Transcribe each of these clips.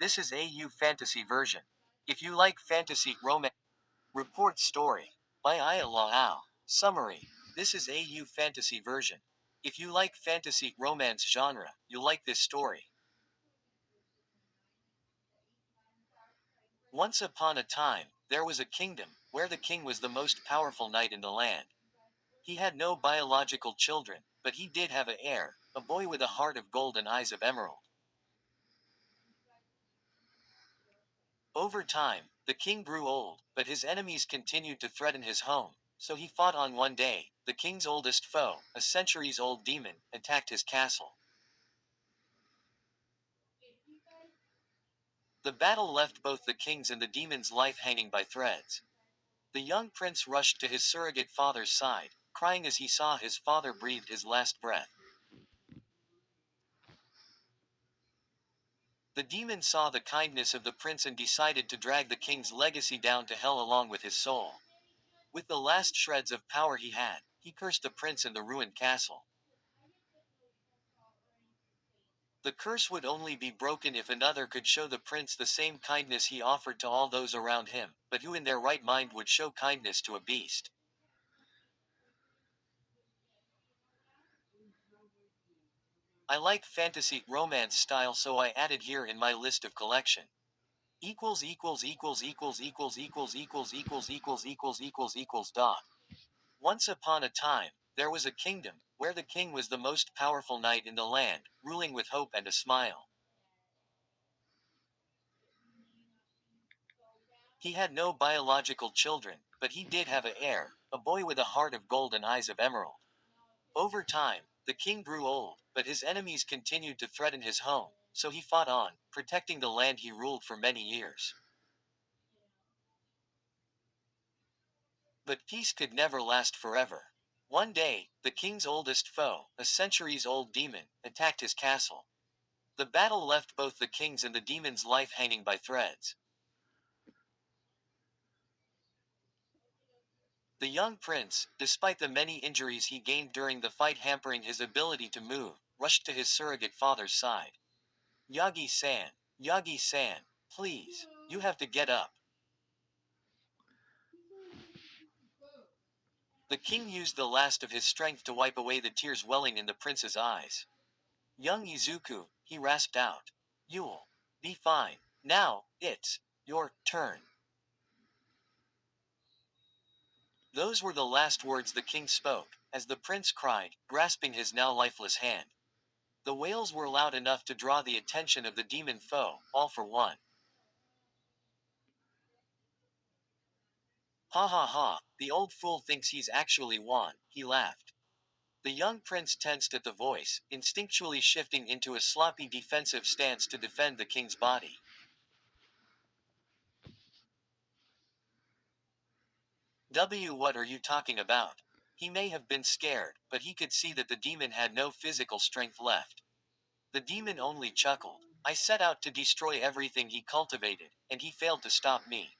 This is AU fantasy version. If you like fantasy romance, report story by Izuocha. Summary. This is AU fantasy version. If you like fantasy romance genre, you'll like this story. Once upon a time, there was a kingdom, where the king was the most powerful knight in the land. He had no biological children, but he did have an heir, a boy with a heart of gold and eyes of emerald. Over time, the king grew old, but his enemies continued to threaten his home, so he fought on. One day. The king's oldest foe, a centuries-old demon, attacked his castle. The battle left both the king's and the demon's life hanging by threads. The young prince rushed to his surrogate father's side, crying as he saw his father breathe his last breath. The demon saw the kindness of the prince and decided to drag the king's legacy down to hell along with his soul. With the last shreds of power he had, he cursed the prince and the ruined castle. The curse would only be broken if another could show the prince the same kindness he offered to all those around him, but who in their right mind would show kindness to a beast? I like fantasy romance style, so I added here in my list of collection. Equals equals equals equals equals equals equals equals equals equals equals equals dot. Once upon a time, there was a kingdom, where the king was the most powerful knight in the land, ruling with hope and a smile. He had no biological children, but he did have an heir, a boy with a heart of gold and eyes of emerald. Over time, the king grew old, but his enemies continued to threaten his home, so he fought on, protecting the land he ruled for many years. But peace could never last forever. One day, the king's oldest foe, a centuries-old demon, attacked his castle. The battle left both the king's and the demon's life hanging by threads. The young prince, despite the many injuries he gained during the fight hampering his ability to move, rushed to his surrogate father's side. Yagi-san, Yagi-san, please, you have to get up. The king used the last of his strength to wipe away the tears welling in the prince's eyes. Young Izuku, he rasped out. You'll be fine. Now, it's your turn. Those were the last words the king spoke, as the prince cried, grasping his now lifeless hand. The wails were loud enough to draw the attention of the demon foe, all for one. Ha ha ha, the old fool thinks he's actually won, he laughed. The young prince tensed at the voice, instinctually shifting into a sloppy defensive stance to defend the king's body. What are you talking about? He may have been scared, but he could see that the demon had no physical strength left. The demon only chuckled. I set out to destroy everything he cultivated, and he failed to stop me.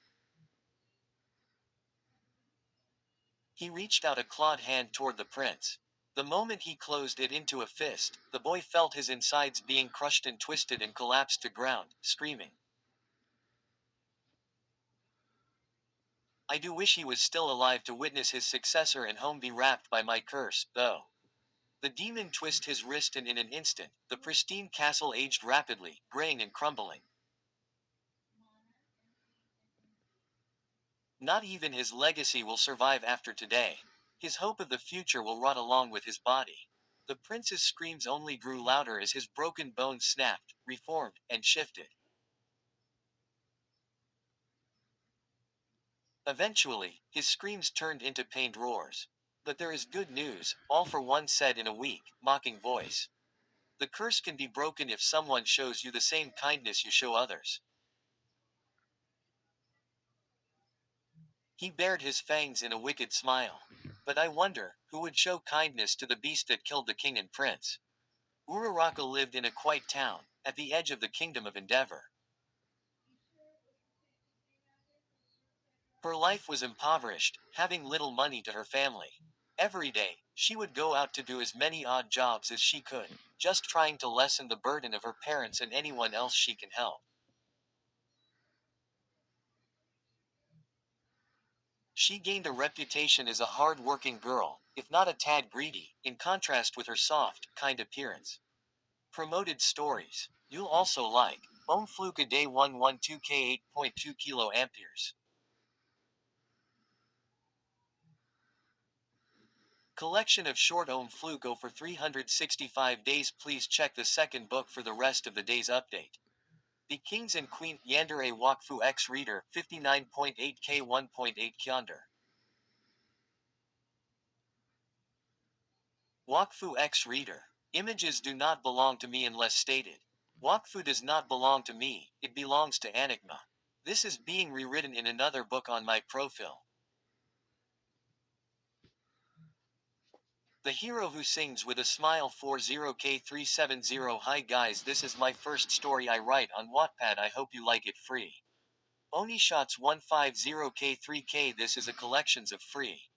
He reached out a clawed hand toward the prince. The moment he closed it into a fist, the boy felt his insides being crushed and twisted and collapsed to ground, screaming. I do wish he was still alive to witness his successor and home be wrapped by my curse, though. The demon twisted his wrist and in an instant, the pristine castle aged rapidly, graying and crumbling. Not even his legacy will survive after today. His hope of the future will rot along with his body. The prince's screams only grew louder as his broken bones snapped, reformed, and shifted. Eventually, his screams turned into pained roars. But there is good news, all for one said in a weak, mocking voice. The curse can be broken if someone shows you the same kindness you show others. He bared his fangs in a wicked smile. But I wonder, who would show kindness to the beast that killed the king and prince? Uraraka lived in a quiet town, at the edge of the kingdom of Endeavor. Her life was impoverished, having little money to her family. Every day, she would go out to do as many odd jobs as she could, just trying to lessen the burden of her parents and anyone else she can help. She gained a reputation as a hard-working girl, if not a tad greedy, in contrast with her soft, kind appearance. Promoted stories. You'll also like Ohm Fluke a day 112K 8.2 kilo amperes. Collection of short Ohm Fluke for 365 days. Please check the second book for the rest of the day's update. The Kings and Queen Yandere Wakfu X Reader 59.8K 1.8 Kyonder. Wakfu X Reader. Images do not belong to me unless stated. Wakfu does not belong to me, it belongs to Enigma. This is being rewritten in another book on my profile. The hero who sings with a smile 40K370. Hi guys, this is my first story I write on Wattpad. I hope you like it. Free. Onishots 150K3K. This is a collections of free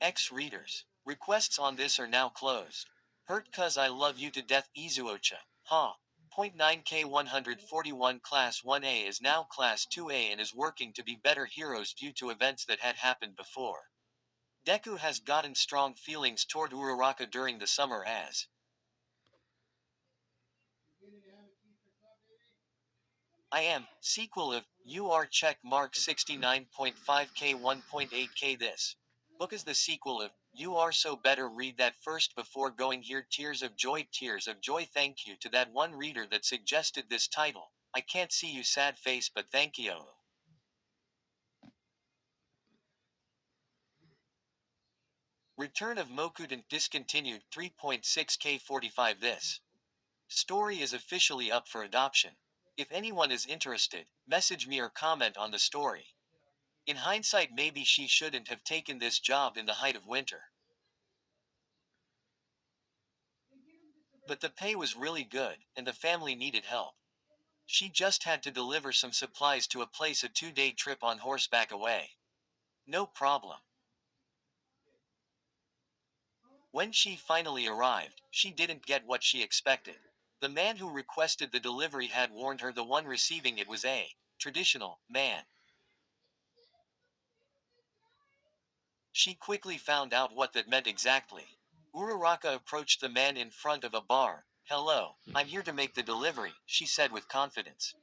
X readers. Requests on this are now closed. Hurt cuz I love you to death. Izuocha. Ha. Point 9K 141. Class 1A is now Class 2A and is working to be better heroes due to events that had happened before. Deku has gotten strong feelings toward Uraraka during the summer as I am, sequel of, UR check mark 69.5K 1.8K. This book is the sequel of, You Are So Better. Read that first before going here. Tears of joy. Tears of joy. Thank you to that one reader that suggested this title. I can't see you sad face but thank you. Return of Mokuden discontinued 3.6K 45. This story is officially up for adoption. If anyone is interested, message me or comment on the story. In hindsight, maybe she shouldn't have taken this job in the height of winter. But the pay was really good, and the family needed help. She just had to deliver some supplies to a place a 2-day trip on horseback away. No problem. When she finally arrived, she didn't get what she expected. The man who requested the delivery had warned her the one receiving it was a traditional man. She quickly found out what that meant exactly. Uraraka approached the man in front of a bar. Hello, I'm here to make the delivery, she said with confidence.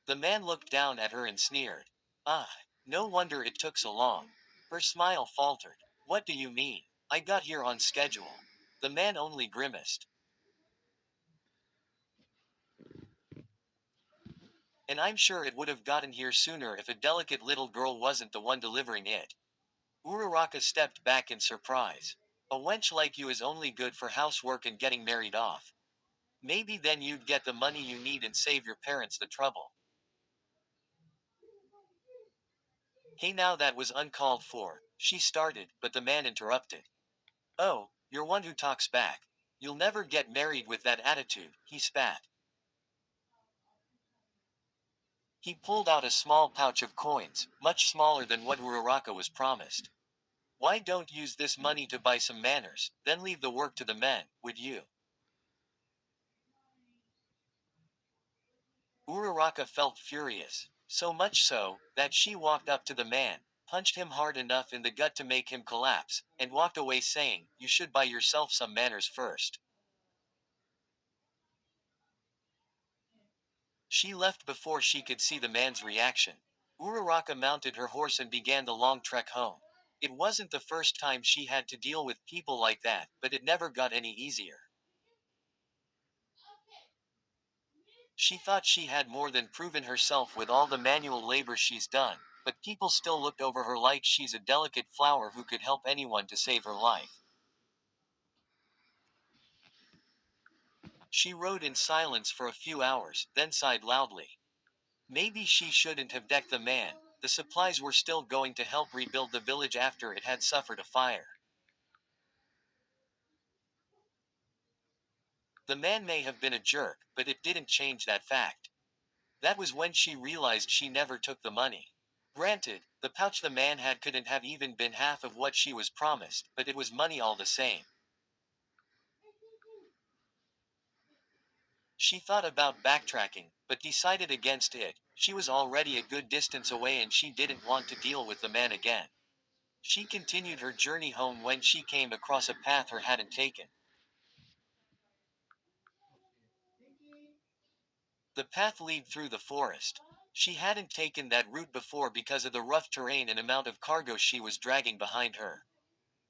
The man looked down at her and sneered. Ah, no wonder it took so long. Her smile faltered. What do you mean? I got here on schedule. The man only grimaced. And I'm sure it would have gotten here sooner if a delicate little girl wasn't the one delivering it. Uraraka stepped back in surprise. A wench like you is only good for housework and getting married off. Maybe then you'd get the money you need and save your parents the trouble. Hey, now that was uncalled for, she started, but the man interrupted. Oh, you're one who talks back. You'll never get married with that attitude, he spat. He pulled out a small pouch of coins, much smaller than what Uraraka was promised. Why don't use this money to buy some manners, then leave the work to the men, would you? Uraraka felt furious, so much so, that she walked up to the man, punched him hard enough in the gut to make him collapse, and walked away saying, You should buy yourself some manners first. She left before she could see the man's reaction. Uraraka mounted her horse and began the long trek home. It wasn't the first time she had to deal with people like that, but it never got any easier. She thought she had more than proven herself with all the manual labor she's done, but people still looked over her like she's a delicate flower who could help anyone to save her life. She rode in silence for a few hours, then sighed loudly. Maybe she shouldn't have decked the man. The supplies were still going to help rebuild the village after it had suffered a fire. The man may have been a jerk, but it didn't change that fact. That was when she realized she never took the money. Granted, the pouch the man had couldn't have even been half of what she was promised, but it was money all the same. She thought about backtracking, but decided against it. She was already a good distance away and she didn't want to deal with the man again. She continued her journey home when she came across a path her hadn't taken. The path led through the forest. She hadn't taken that route before because of the rough terrain and amount of cargo she was dragging behind her.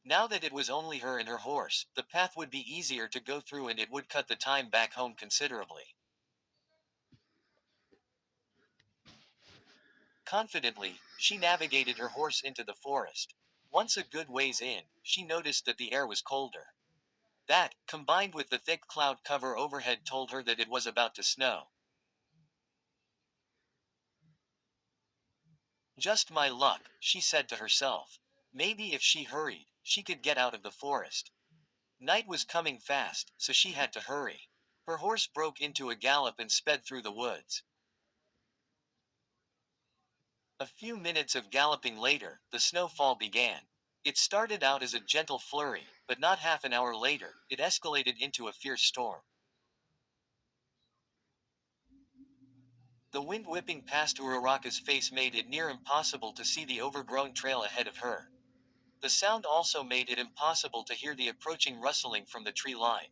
Now that it was only her and her horse, the path would be easier to go through and it would cut the time back home considerably. Confidently, she navigated her horse into the forest. Once a good ways in, she noticed that the air was colder. That, combined with the thick cloud cover overhead, told her that it was about to snow. Just my luck, she said to herself. Maybe if she hurried, she could get out of the forest. Night was coming fast, so she had to hurry. Her horse broke into a gallop and sped through the woods. A few minutes of galloping later, the snowfall began. It started out as a gentle flurry, but not half an hour later, it escalated into a fierce storm. The wind whipping past Uraraka's face made it near impossible to see the overgrown trail ahead of her. The sound also made it impossible to hear the approaching rustling from the tree line.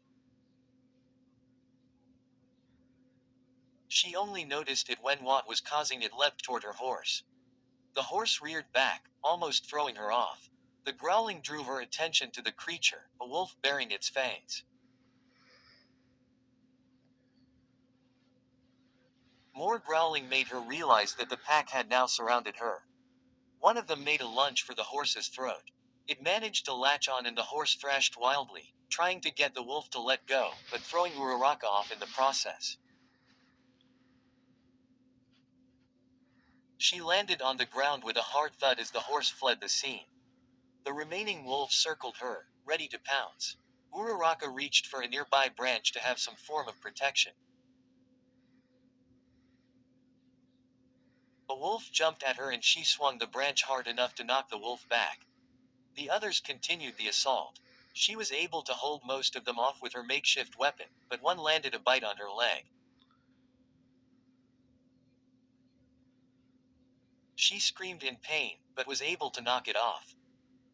She only noticed it when what was causing it leapt toward her horse. The horse reared back, almost throwing her off. The growling drew her attention to the creature, a wolf bearing its fangs. More growling made her realize that the pack had now surrounded her. One of them made a lunge for the horse's throat. It managed to latch on and the horse thrashed wildly, trying to get the wolf to let go, but throwing Uraraka off in the process. She landed on the ground with a hard thud as the horse fled the scene. The remaining wolves circled her, ready to pounce. Uraraka reached for a nearby branch to have some form of protection. A wolf jumped at her and she swung the branch hard enough to knock the wolf back. The others continued the assault. She was able to hold most of them off with her makeshift weapon, but one landed a bite on her leg. She screamed in pain, but was able to knock it off.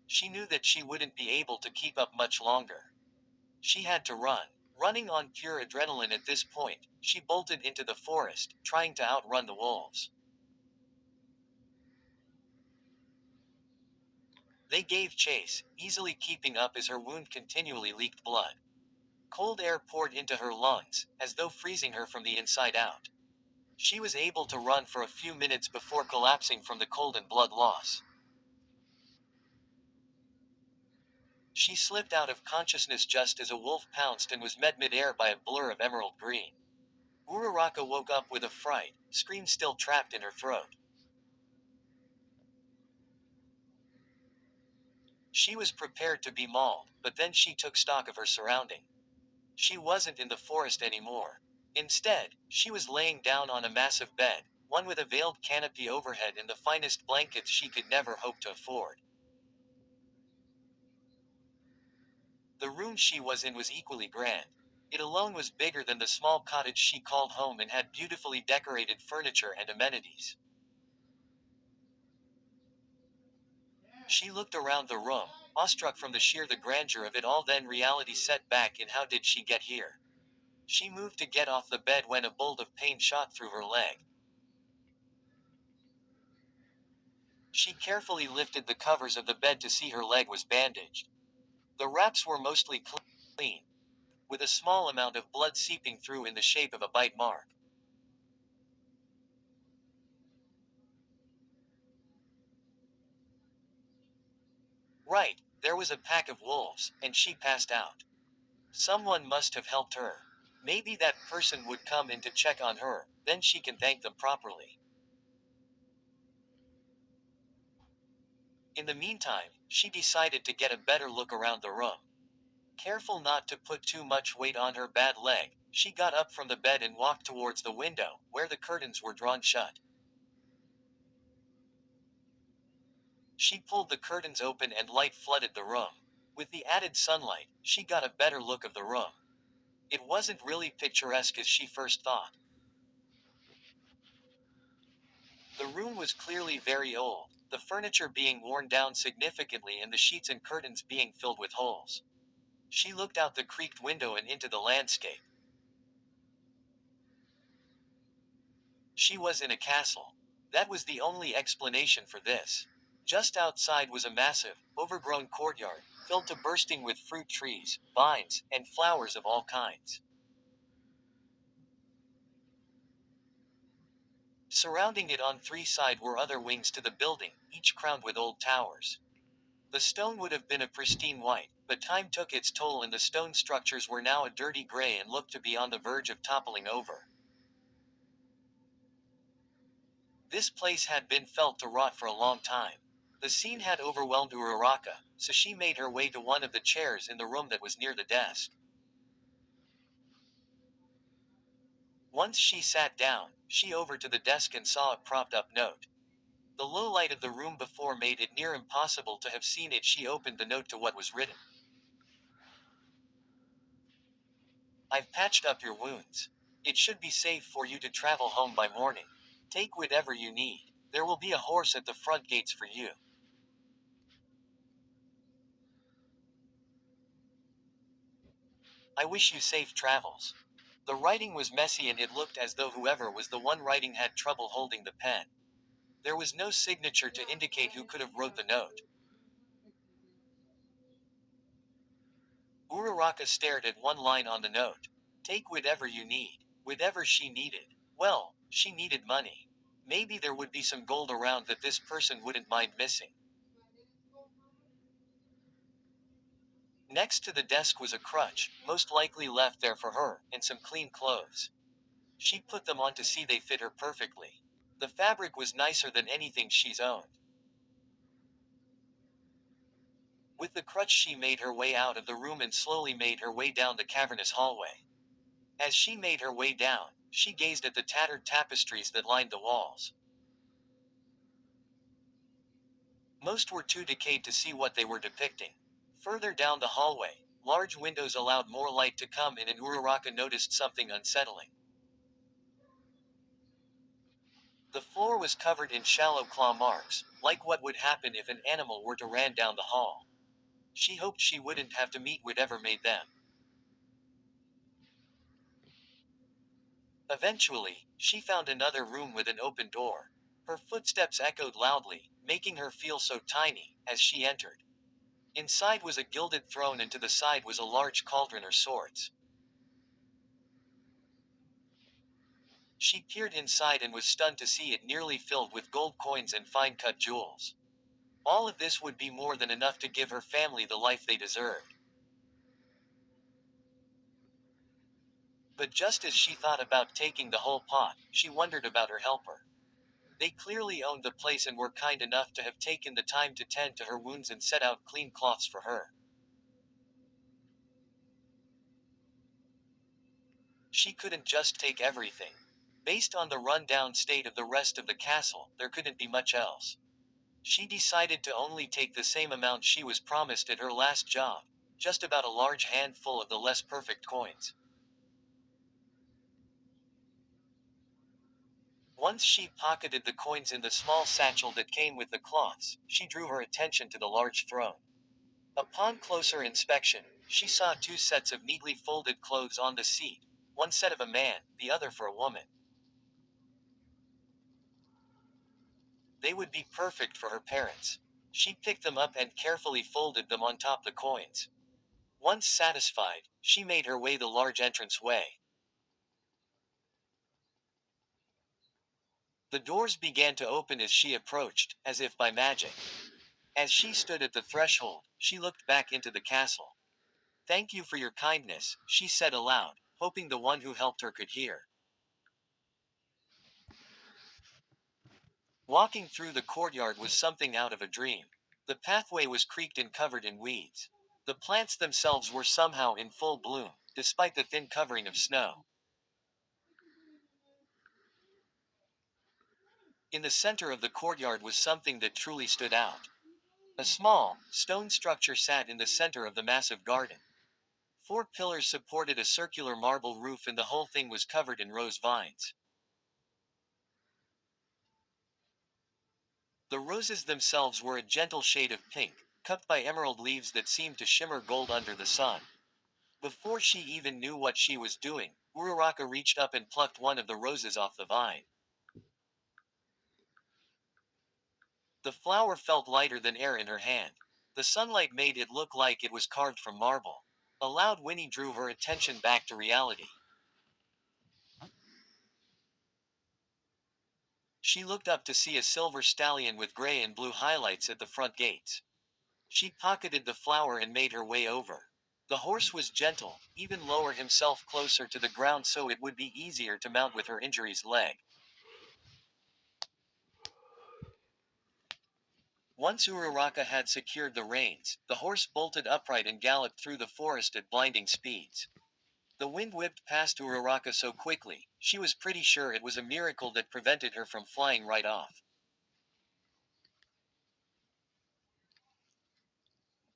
She knew that she wouldn't be able to keep up much longer. She had to run. Running on pure adrenaline at this point, she bolted into the forest, trying to outrun the wolves. They gave chase, easily keeping up as her wound continually leaked blood. Cold air poured into her lungs, as though freezing her from the inside out. She was able to run for a few minutes before collapsing from the cold and blood loss. She slipped out of consciousness just as a wolf pounced and was met mid-air by a blur of emerald green. Uraraka woke up with a fright, scream still trapped in her throat. She was prepared to be mauled, but then she took stock of her surrounding. She wasn't in the forest anymore. Instead, she was laying down on a massive bed, one with a veiled canopy overhead and the finest blankets she could never hope to afford. The room she was in was equally grand. It alone was bigger than the small cottage she called home and had beautifully decorated furniture and amenities. She looked around the room, awestruck from the grandeur of it all, then reality set back in how did she get here? She moved to get off the bed when a bolt of pain shot through her leg. She carefully lifted the covers of the bed to see her leg was bandaged. The wraps were mostly clean, with a small amount of blood seeping through in the shape of a bite mark. Right, there was a pack of wolves, and she passed out. Someone must have helped her. Maybe that person would come in to check on her, then she can thank them properly. In the meantime, she decided to get a better look around the room. Careful not to put too much weight on her bad leg, she got up from the bed and walked towards the window, where the curtains were drawn shut. She pulled the curtains open and light flooded the room. With the added sunlight, she got a better look of the room. It wasn't really picturesque as she first thought. The room was clearly very old, the furniture being worn down significantly and the sheets and curtains being filled with holes. She looked out the creaked window and into the landscape. She was in a castle. That was the only explanation for this. Just outside was a massive, overgrown courtyard, filled to bursting with fruit trees, vines, and flowers of all kinds. Surrounding it on three sides were other wings to the building, each crowned with old towers. The stone would have been a pristine white, but time took its toll and the stone structures were now a dirty gray and looked to be on the verge of toppling over. This place had been felt to rot for a long time. The scene had overwhelmed Uraraka, so she made her way to one of the chairs in the room that was near the desk. Once she sat down, she over to the desk and saw a propped up note. The low light of the room before made it near impossible to have seen it. She opened the note to what was written. I've patched up your wounds. It should be safe for you to travel home by morning. Take whatever you need. There will be a horse at the front gates for you. I wish you safe travels. The writing was messy and it looked as though whoever was the one writing had trouble holding the pen. There was no signature to indicate who could have wrote the note. Uraraka stared at one line on the note. Take whatever you need. Whatever she needed. Well, she needed money. Maybe there would be some gold around that this person wouldn't mind missing. Next to the desk was a crutch, most likely left there for her, and some clean clothes. She put them on to see they fit her perfectly. The fabric was nicer than anything she's owned. With the crutch she made her way out of the room and slowly made her way down the cavernous hallway. As she made her way down, she gazed at the tattered tapestries that lined the walls. Most were too decayed to see what they were depicting. Further down the hallway, large windows allowed more light to come in and Uraraka noticed something unsettling. The floor was covered in shallow claw marks, like what would happen if an animal were to run down the hall. She hoped she wouldn't have to meet whatever made them. Eventually, she found another room with an open door. Her footsteps echoed loudly, making her feel so tiny, as she entered. Inside was a gilded throne and to the side was a large cauldron or swords. She peered inside and was stunned to see it nearly filled with gold coins and fine-cut jewels. All of this would be more than enough to give her family the life they deserved. But just as she thought about taking the whole pot, she wondered about her helper. They clearly owned the place and were kind enough to have taken the time to tend to her wounds and set out clean cloths for her. She couldn't just take everything. Based on the run-down state of the rest of the castle, there couldn't be much else. She decided to only take the same amount she was promised at her last job, just about a large handful of the less perfect coins. Once she pocketed the coins in the small satchel that came with the cloths, she drew her attention to the large throne. Upon closer inspection, she saw two sets of neatly folded clothes on the seat, one set of a man, the other for a woman. They would be perfect for her parents. She picked them up and carefully folded them on top the coins. Once satisfied, she made her way the large entrance way. The doors began to open as she approached, as if by magic. As she stood at the threshold, she looked back into the castle. Thank you for your kindness, she said aloud, hoping the one who helped her could hear. Walking through the courtyard was something out of a dream. The pathway was creaked and covered in weeds. The plants themselves were somehow in full bloom, despite the thin covering of snow. In the center of the courtyard was something that truly stood out. A small, stone structure sat in the center of the massive garden. 4 pillars supported a circular marble roof and the whole thing was covered in rose vines. The roses themselves were a gentle shade of pink, cut by emerald leaves that seemed to shimmer gold under the sun. Before she even knew what she was doing, Uraraka reached up and plucked one of the roses off the vine. The flower felt lighter than air in her hand. The sunlight made it look like it was carved from marble. A loud whinny drew her attention back to reality. She looked up to see a silver stallion with gray and blue highlights at the front gates. She pocketed the flower and made her way over. The horse was gentle, even lower himself closer to the ground so it would be easier to mount with her injuries leg. Once Uraraka had secured the reins, the horse bolted upright and galloped through the forest at blinding speeds. The wind whipped past Uraraka so quickly, she was pretty sure it was a miracle that prevented her from flying right off.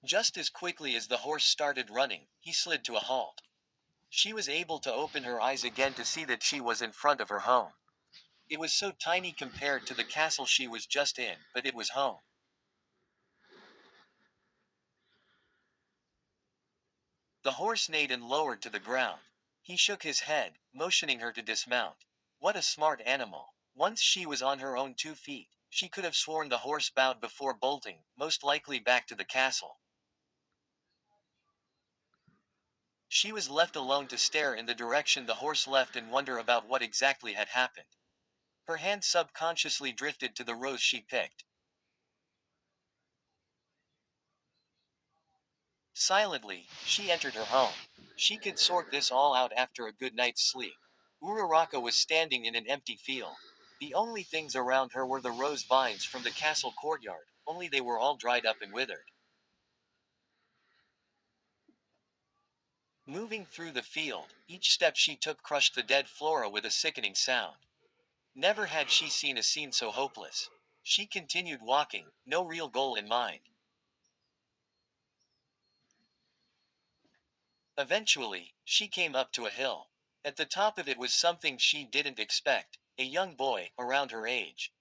Just as quickly as the horse started running, he slid to a halt. She was able to open her eyes again to see that she was in front of her home. It was so tiny compared to the castle she was just in, but it was home. The horse neighed and lowered to the ground. He shook his head, motioning her to dismount. What a smart animal. Once she was on her own 2 feet, she could have sworn the horse bowed before bolting, most likely back to the castle. She was left alone to stare in the direction the horse left and wonder about what exactly had happened. Her hand subconsciously drifted to the rose she picked. Silently, she entered her home. She could sort this all out after a good night's sleep. Uraraka was standing in an empty field. The only things around her were the rose vines from the castle courtyard, only they were all dried up and withered. Moving through the field, each step she took crushed the dead flora with a sickening sound. Never had she seen a scene so hopeless. She continued walking, no real goal in mind. Eventually, she came up to a hill. At the top of it was something she didn't expect, a young boy, around her age.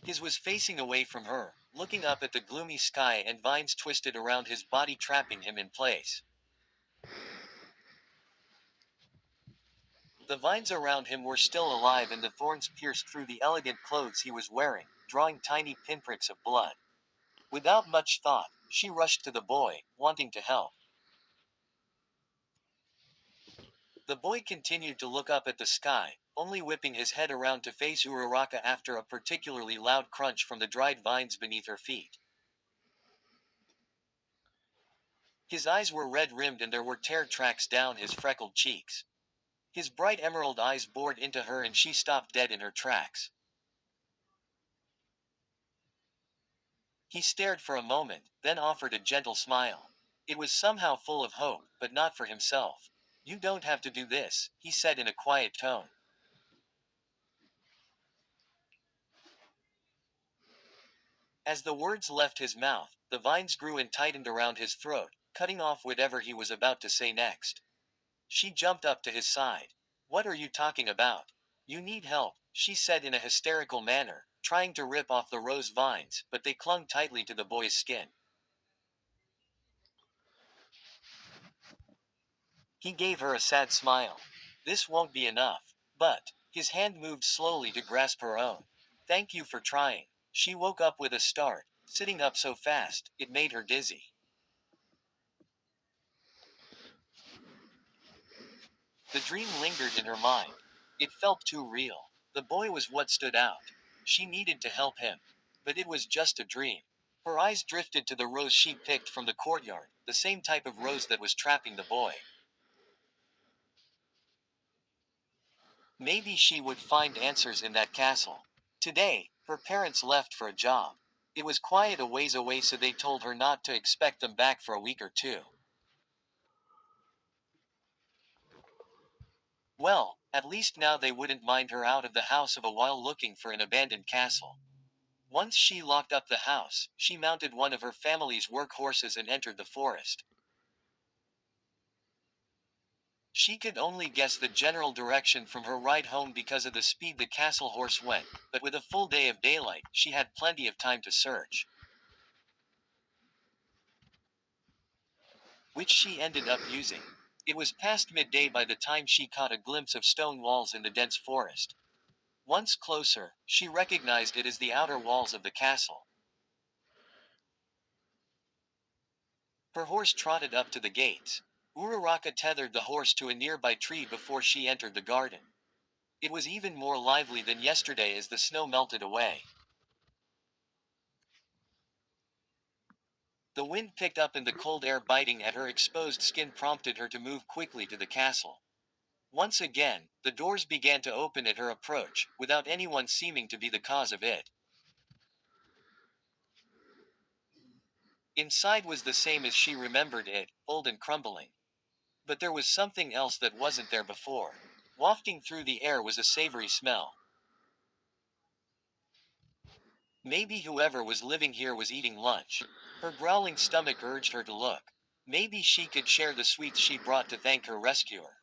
His was facing away from her, looking up at the gloomy sky and vines twisted around his body trapping him in place. The vines around him were still alive and the thorns pierced through the elegant clothes he was wearing, drawing tiny pinpricks of blood. Without much thought, she rushed to the boy, wanting to help. The boy continued to look up at the sky, only whipping his head around to face Uraraka after a particularly loud crunch from the dried vines beneath her feet. His eyes were red-rimmed and there were tear tracks down his freckled cheeks. His bright emerald eyes bored into her and she stopped dead in her tracks. He stared for a moment, then offered a gentle smile. It was somehow full of hope, but not for himself. You don't have to do this, he said in a quiet tone. As the words left his mouth, the vines grew and tightened around his throat, cutting off whatever he was about to say next. She jumped up to his side. What are you talking about? You need help, she said in a hysterical manner, trying to rip off the rose vines, but they clung tightly to the boy's skin. He gave her a sad smile. This won't be enough. But, his hand moved slowly to grasp her own. Thank you for trying. She woke up with a start, sitting up so fast, it made her dizzy. The dream lingered in her mind. It felt too real. The boy was what stood out. She needed to help him. But it was just a dream. Her eyes drifted to the rose she picked from the courtyard, the same type of rose that was trapping the boy. Maybe she would find answers in that castle. Today, her parents left for a job. It was quiet a ways away, so they told her not to expect them back for a week or two. Well, at least now they wouldn't mind her out of the house of a while looking for an abandoned castle. Once she locked up the house, she mounted one of her family's work horses and entered the forest. She could only guess the general direction from her ride home because of the speed the castle horse went, but with a full day of daylight, she had plenty of time to search. Which she ended up using. It was past midday by the time she caught a glimpse of stone walls in the dense forest. Once closer, she recognized it as the outer walls of the castle. Her horse trotted up to the gates. Uraraka tethered the horse to a nearby tree before she entered the garden. It was even more lively than yesterday as the snow melted away. The wind picked up and the cold air biting at her exposed skin prompted her to move quickly to the castle. Once again, the doors began to open at her approach, without anyone seeming to be the cause of it. Inside was the same as she remembered it, old and crumbling. But there was something else that wasn't there before. Wafting through the air was a savory smell. Maybe whoever was living here was eating lunch. Her growling stomach urged her to look. Maybe she could share the sweets she brought to thank her rescuer.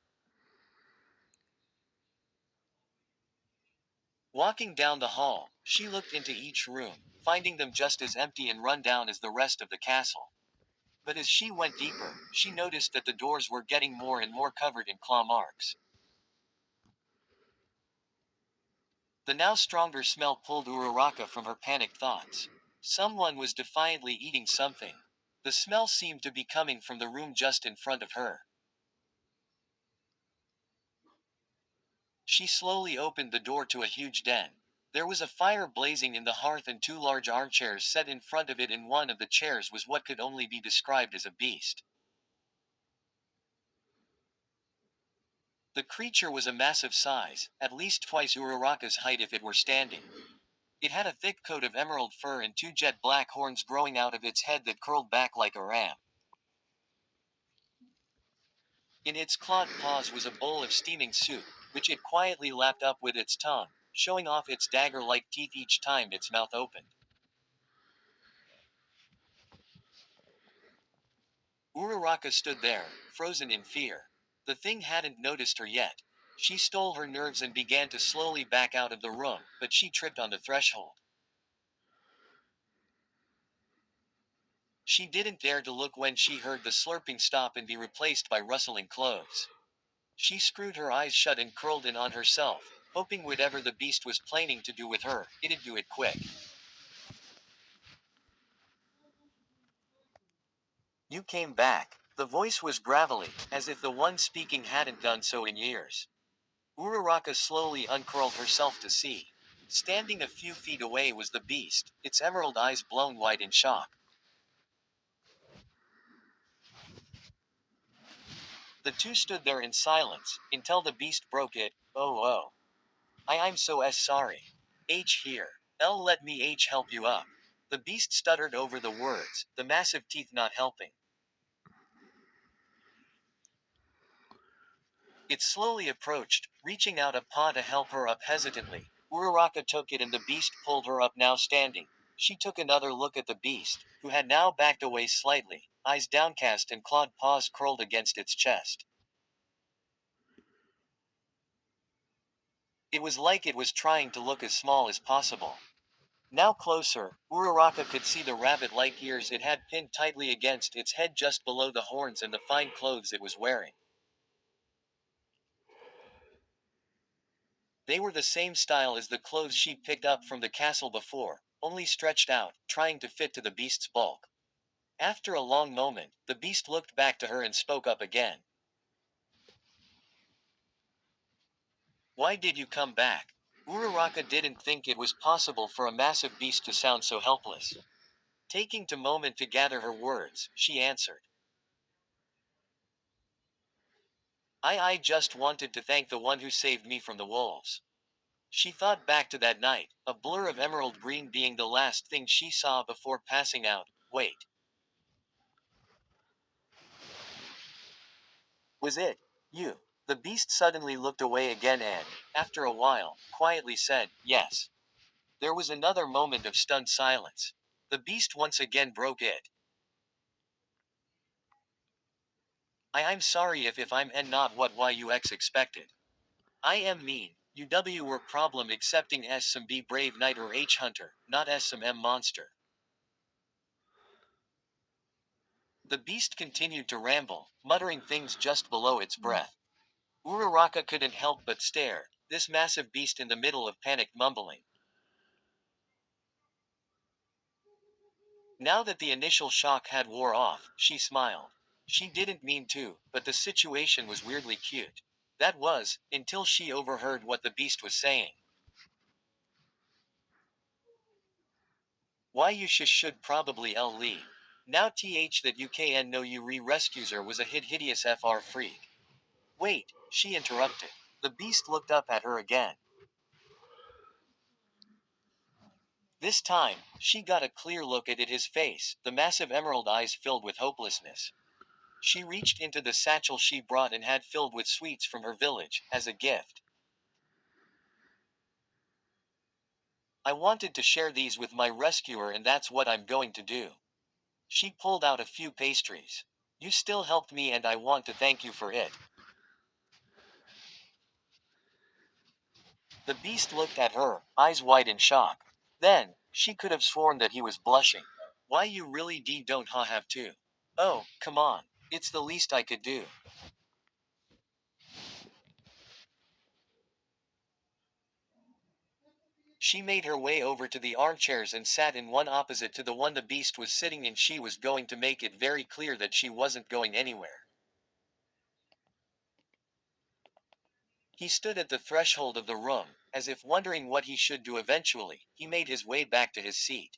Walking down the hall, she looked into each room, finding them just as empty and run down as the rest of the castle. But as she went deeper, she noticed that the doors were getting more and more covered in claw marks. The now stronger smell pulled Uraraka from her panicked thoughts. Someone was defiantly eating something. The smell seemed to be coming from the room just in front of her. She slowly opened the door to a huge den. There was a fire blazing in the hearth and two large armchairs set in front of it, and one of the chairs was what could only be described as a beast. The creature was a massive size, at least twice Uraraka's height if it were standing. It had a thick coat of emerald fur and two jet black horns growing out of its head that curled back like a ram. In its clawed paws was a bowl of steaming soup, which it quietly lapped up with its tongue, showing off its dagger-like teeth each time its mouth opened. Uraraka stood there, frozen in fear. The thing hadn't noticed her yet. She stole her nerves and began to slowly back out of the room, but she tripped on the threshold. She didn't dare to look when she heard the slurping stop and be replaced by rustling clothes. She screwed her eyes shut and curled in on herself, hoping whatever the beast was planning to do with her, it'd do it quick. You came back. The voice was gravelly, as if the one speaking hadn't done so in years. Uraraka slowly uncurled herself to see. Standing a few feet away was the beast, its emerald eyes blown wide in shock. The two stood there in silence, until the beast broke it. Oh oh. I'm so sorry. H here. L let me H help you up. The beast stuttered over the words, the massive teeth not helping. It slowly approached, reaching out a paw to help her up hesitantly. Uraraka took it and the beast pulled her up, now standing. She took another look at the beast, who had now backed away slightly, eyes downcast and clawed paws curled against its chest. It was like it was trying to look as small as possible. Now closer, Uraraka could see the rabbit-like ears it had pinned tightly against its head just below the horns and the fine clothes it was wearing. They were the same style as the clothes she picked up from the castle before, only stretched out, trying to fit to the beast's bulk. After a long moment, the beast looked back to her and spoke up again. Why did you come back? Uraraka didn't think it was possible for a massive beast to sound so helpless. Taking a moment to gather her words, she answered. I just wanted to thank the one who saved me from the wolves. She thought back to that night, a blur of emerald green being the last thing she saw before passing out. Wait. Was it you? The beast suddenly looked away again and, after a while, quietly said, yes. There was another moment of stunned silence. The beast once again broke it. I'm sorry if I'm and not what YUX expected. I am mean. UW were problem accepting S some B brave knight or H hunter, not S some M monster. The beast continued to ramble, muttering things just below its breath. Uraraka couldn't help but stare, this massive beast in the middle of panicked mumbling. Now that the initial shock had wore off, she smiled. She didn't mean to, but the situation was weirdly cute. That was, until she overheard what the beast was saying. Why you should probably leave. Now that you can know you rescuer was a hideous FR freak. Wait, she interrupted. The beast looked up at her again. This time, she got a clear look at his face, the massive emerald eyes filled with hopelessness. She reached into the satchel she brought and had filled with sweets from her village, as a gift. I wanted to share these with my rescuer and that's what I'm going to do. She pulled out a few pastries. You still helped me and I want to thank you for it. The beast looked at her, eyes wide in shock. Then, she could have sworn that he was blushing. Why you really don't have to. Oh, come on. It's the least I could do. She made her way over to the armchairs and sat in one opposite to the one the beast was sitting in. She was going to make it very clear that she wasn't going anywhere. He stood at the threshold of the room, as if wondering what he should do. Eventually, he made his way back to his seat.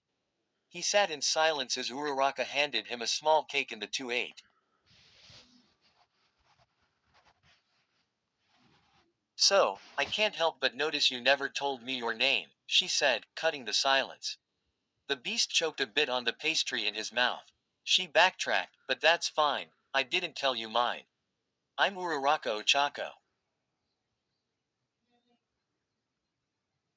He sat in silence as Uraraka handed him a small cake and the two ate. So, I can't help but notice you never told me your name, she said, cutting the silence. The beast choked a bit on the pastry in his mouth. She backtracked, but that's fine, I didn't tell you mine. I'm Uraraka Ochako.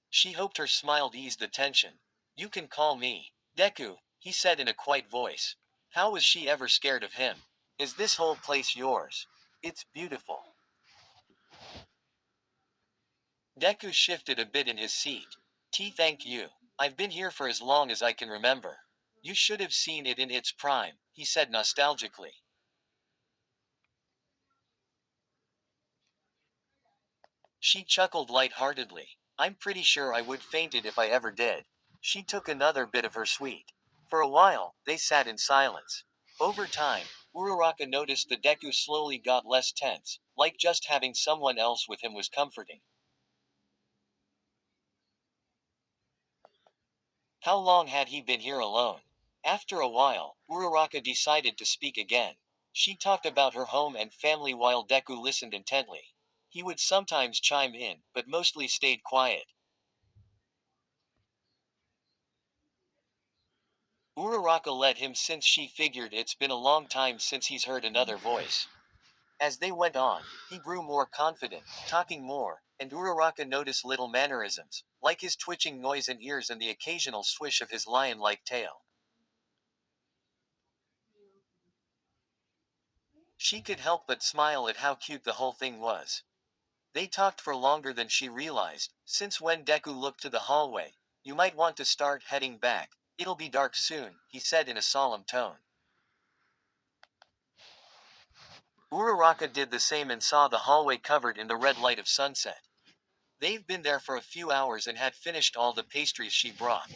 She hoped her smile eased the tension. You can call me Deku, he said in a quiet voice. How was she ever scared of him? Is this whole place yours? It's beautiful. Deku shifted a bit in his seat. Thank you. I've been here for as long as I can remember. You should have seen it in its prime, he said nostalgically. She chuckled light-heartedly. I'm pretty sure I would fainted if I ever did. She took another bit of her sweet. For a while, they sat in silence. Over time, Uraraka noticed that Deku slowly got less tense, like just having someone else with him was comforting. How long had he been here alone? After a while, Uraraka decided to speak again. She talked about her home and family while Deku listened intently. He would sometimes chime in, but mostly stayed quiet. Uraraka let him since she figured it's been a long time since he's heard another voice. As they went on, he grew more confident, talking more, and Uraraka noticed little mannerisms, like his twitching nose and ears and the occasional swish of his lion-like tail. She could help but smile at how cute the whole thing was. They talked for longer than she realized, since when Deku looked to the hallway. You might want to start heading back. It'll be dark soon, he said in a solemn tone. Uraraka did the same and saw the hallway covered in the red light of sunset. They've been there for a few hours and had finished all the pastries she brought.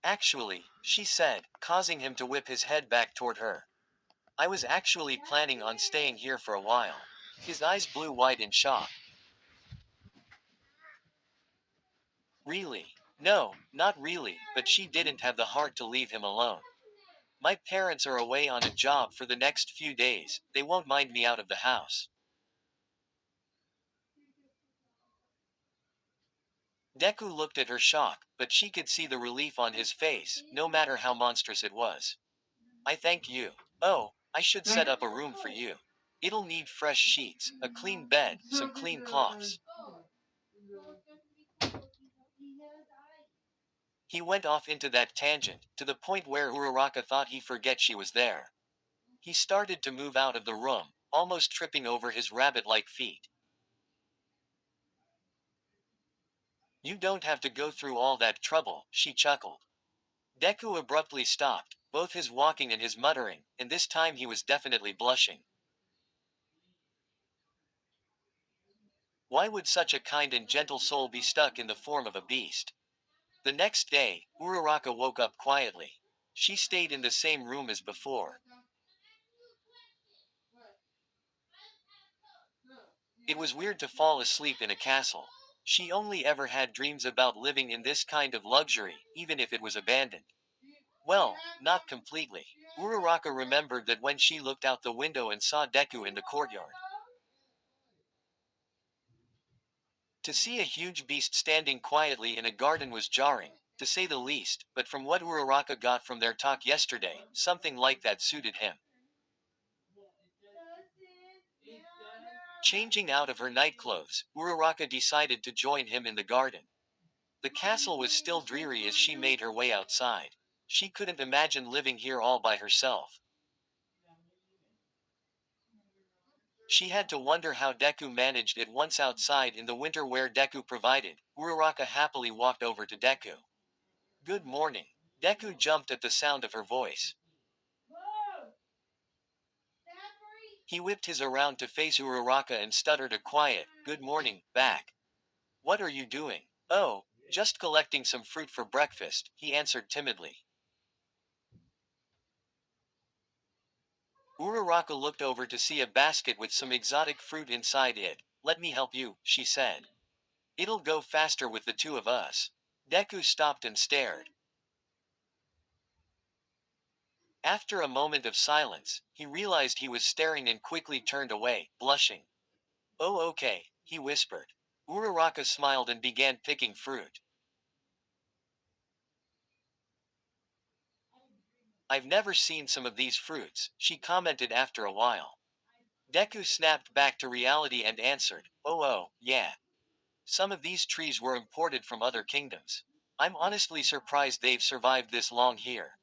Actually, she said, causing him to whip his head back toward her. I was actually planning on staying here for a while. His eyes blew wide in shock. Really? No, not really, but she didn't have the heart to leave him alone. My parents are away on a job for the next few days, they won't mind me out of the house. Deku looked at her shock, but she could see the relief on his face, no matter how monstrous it was. I thank you. Oh, I should set up a room for you. It'll need fresh sheets, a clean bed, some clean cloths. He went off into that tangent, to the point where Uraraka thought he forget she was there. He started to move out of the room, almost tripping over his rabbit-like feet. You don't have to go through all that trouble, she chuckled. Deku abruptly stopped, both his walking and his muttering, and this time he was definitely blushing. Why would such a kind and gentle soul be stuck in the form of a beast? The next day, Uraraka woke up quietly. She stayed in the same room as before. It was weird to fall asleep in a castle. She only ever had dreams about living in this kind of luxury, even if it was abandoned. Well, not completely. Uraraka remembered that when she looked out the window and saw Deku in the courtyard. To see a huge beast standing quietly in a garden was jarring, to say the least, but from what Uraraka got from their talk yesterday, something like that suited him. Changing out of her nightclothes, Uraraka decided to join him in the garden. The castle was still dreary as she made her way outside. She couldn't imagine living here all by herself. She had to wonder how Deku managed it once outside in the winter where Deku provided. Uraraka happily walked over to Deku. Good morning. Deku jumped at the sound of her voice. He whipped his around to face Uraraka and stuttered a quiet, good morning, back. What are you doing? Oh, just collecting some fruit for breakfast, he answered timidly. Uraraka looked over to see a basket with some exotic fruit inside it. Let me help you, she said. It'll go faster with the two of us. Deku stopped and stared. After a moment of silence, he realized he was staring and quickly turned away, blushing. Oh okay, he whispered. Uraraka smiled and began picking fruit. I've never seen some of these fruits, she commented after a while. Deku snapped back to reality and answered, oh, yeah. Some of these trees were imported from other kingdoms. I'm honestly surprised they've survived this long here.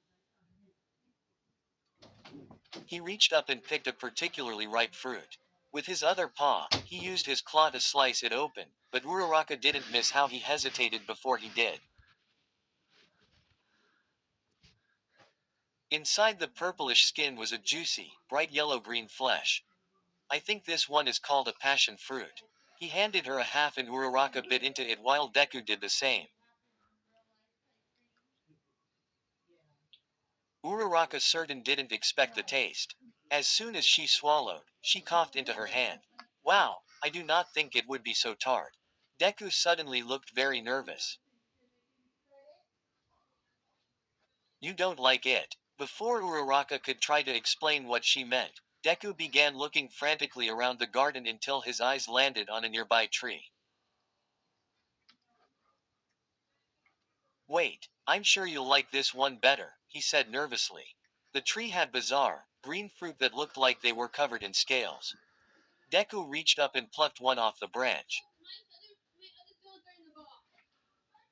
He reached up and picked a particularly ripe fruit. With his other paw, he used his claw to slice it open, but Uraraka didn't miss how he hesitated before he did. Inside the purplish skin was a juicy, bright yellow-green flesh. I think this one is called a passion fruit. He handed her a half and Uraraka bit into it while Deku did the same. Uraraka certain didn't expect the taste. As soon as she swallowed, she coughed into her hand. Wow, I do not think it would be so tart. Deku suddenly looked very nervous. You don't like it. Before Uraraka could try to explain what she meant, Deku began looking frantically around the garden until his eyes landed on a nearby tree. Wait, I'm sure you'll like this one better, he said nervously. The tree had bizarre, green fruit that looked like they were covered in scales. Deku reached up and plucked one off the branch.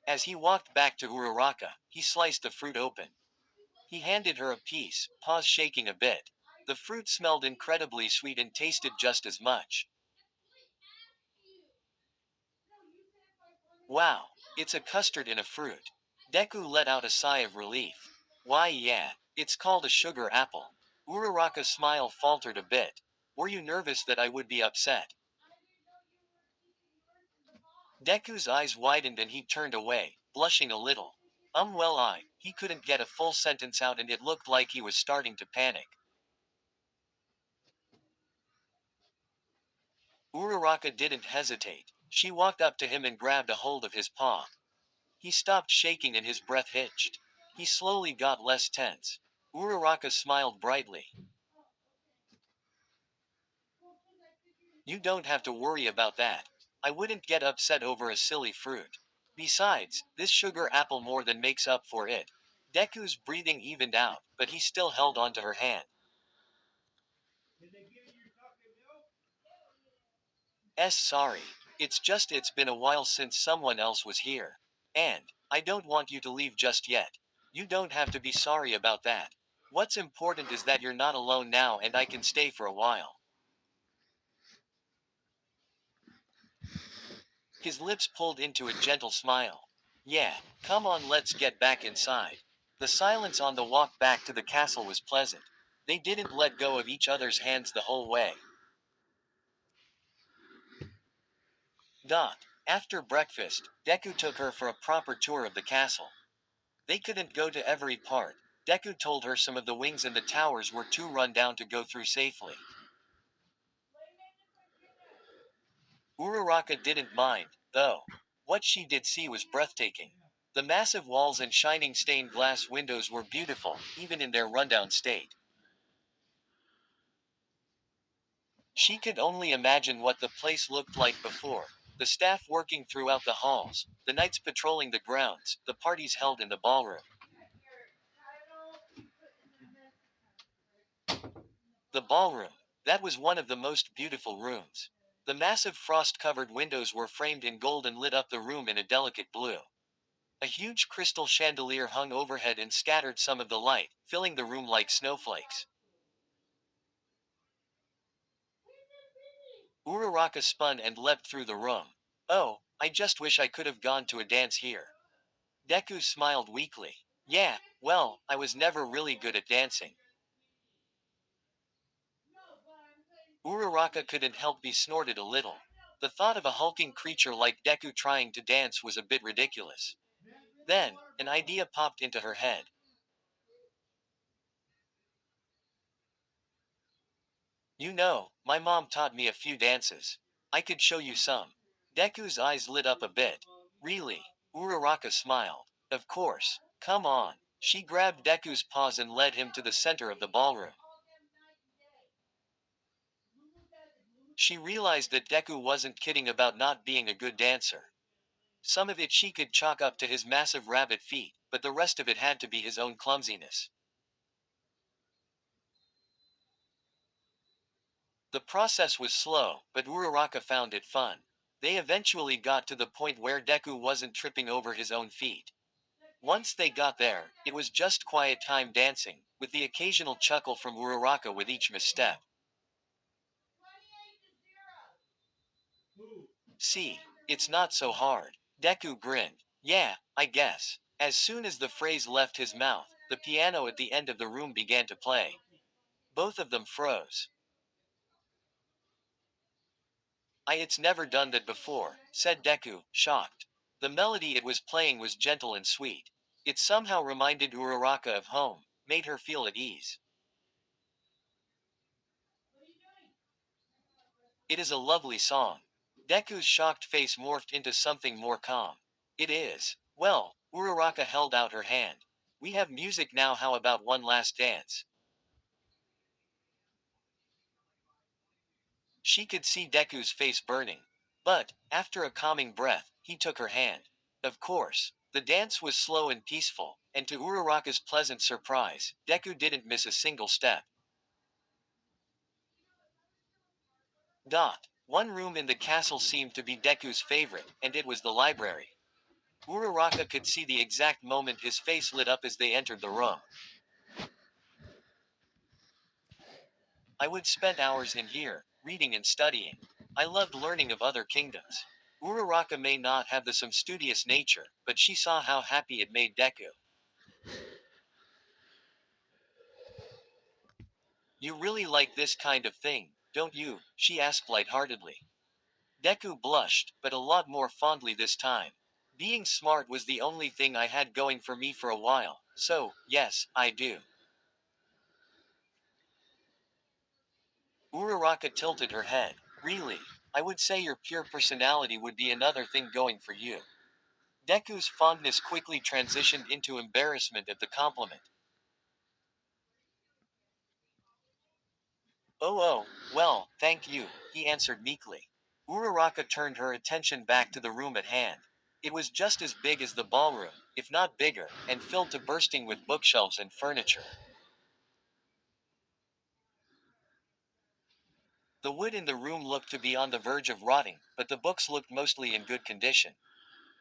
As he walked back to Uraraka, he sliced the fruit open. He handed her a piece, paws shaking a bit. The fruit smelled incredibly sweet and tasted just as much. Wow, it's a custard in a fruit. Deku let out a sigh of relief. Why yeah, it's called a sugar apple. Uraraka's smile faltered a bit. Were you nervous that I would be upset? Deku's eyes widened and he turned away, blushing a little. He couldn't get a full sentence out and it looked like he was starting to panic. Uraraka didn't hesitate. She walked up to him and grabbed a hold of his paw. He stopped shaking and his breath hitched. He slowly got less tense. Uraraka smiled brightly. You don't have to worry about that. I wouldn't get upset over a silly fruit. Besides, this sugar apple more than makes up for it. Deku's breathing evened out, but he still held onto her hand. Sorry. It's been a while since someone else was here. And, I don't want you to leave just yet. You don't have to be sorry about that. What's important is that you're not alone now and I can stay for a while. His lips pulled into a gentle smile. Yeah, come on, let's get back inside. The silence on the walk back to the castle was pleasant. They didn't let go of each other's hands the whole way. After breakfast, Deku took her for a proper tour of the castle. They couldn't go to every part. Deku told her some of the wings and the towers were too run down to go through safely. Uraraka didn't mind, though. What she did see was breathtaking. The massive walls and shining stained glass windows were beautiful, even in their rundown state. She could only imagine what the place looked like before. The staff working throughout the halls, the knights patrolling the grounds, the parties held in the ballroom. The ballroom. That was one of the most beautiful rooms. The massive frost-covered windows were framed in gold and lit up the room in a delicate blue. A huge crystal chandelier hung overhead and scattered some of the light, filling the room like snowflakes. Uraraka spun and leapt through the room. Oh, I just wish I could have gone to a dance here. Deku smiled weakly. Yeah, well, I was never really good at dancing. Uraraka couldn't help but snorted a little. The thought of a hulking creature like Deku trying to dance was a bit ridiculous. Then, an idea popped into her head. You know, my mom taught me a few dances. I could show you some. Deku's eyes lit up a bit. Really? Uraraka smiled. Of course. Come on. She grabbed Deku's paws and led him to the center of the ballroom. She realized that Deku wasn't kidding about not being a good dancer. Some of it she could chalk up to his massive rabbit feet, but the rest of it had to be his own clumsiness. The process was slow, but Uraraka found it fun. They eventually got to the point where Deku wasn't tripping over his own feet. Once they got there, it was just quiet time dancing, with the occasional chuckle from Uraraka with each misstep. See, it's not so hard. Deku grinned. Yeah, I guess. As soon as the phrase left his mouth, the piano at the end of the room began to play. Both of them froze. It's never done that before, said Deku, shocked. The melody it was playing was gentle and sweet. It somehow reminded Uraraka of home, made her feel at ease. It is a lovely song. Deku's shocked face morphed into something more calm. It is. Well, Uraraka held out her hand. We have music now, how about one last dance? She could see Deku's face burning. But, after a calming breath, he took her hand. Of course. The dance was slow and peaceful, and to Uraraka's pleasant surprise, Deku didn't miss a single step. One room in the castle seemed to be Deku's favorite, and it was the library. Uraraka could see the exact moment his face lit up as they entered the room. I would spend hours in here, reading and studying. I loved learning of other kingdoms. Uraraka may not have the some studious nature, but she saw how happy it made Deku. You really like this kind of thing, don't you? She asked lightheartedly. Deku blushed, but a lot more fondly this time. Being smart was the only thing I had going for me for a while, so, yes, I do. Uraraka tilted her head. Really? I would say your pure personality would be another thing going for you. Deku's fondness quickly transitioned into embarrassment at the compliment. Well, thank you, he answered meekly. Uraraka turned her attention back to the room at hand. It was just as big as the ballroom, if not bigger, and filled to bursting with bookshelves and furniture. The wood in the room looked to be on the verge of rotting, but the books looked mostly in good condition.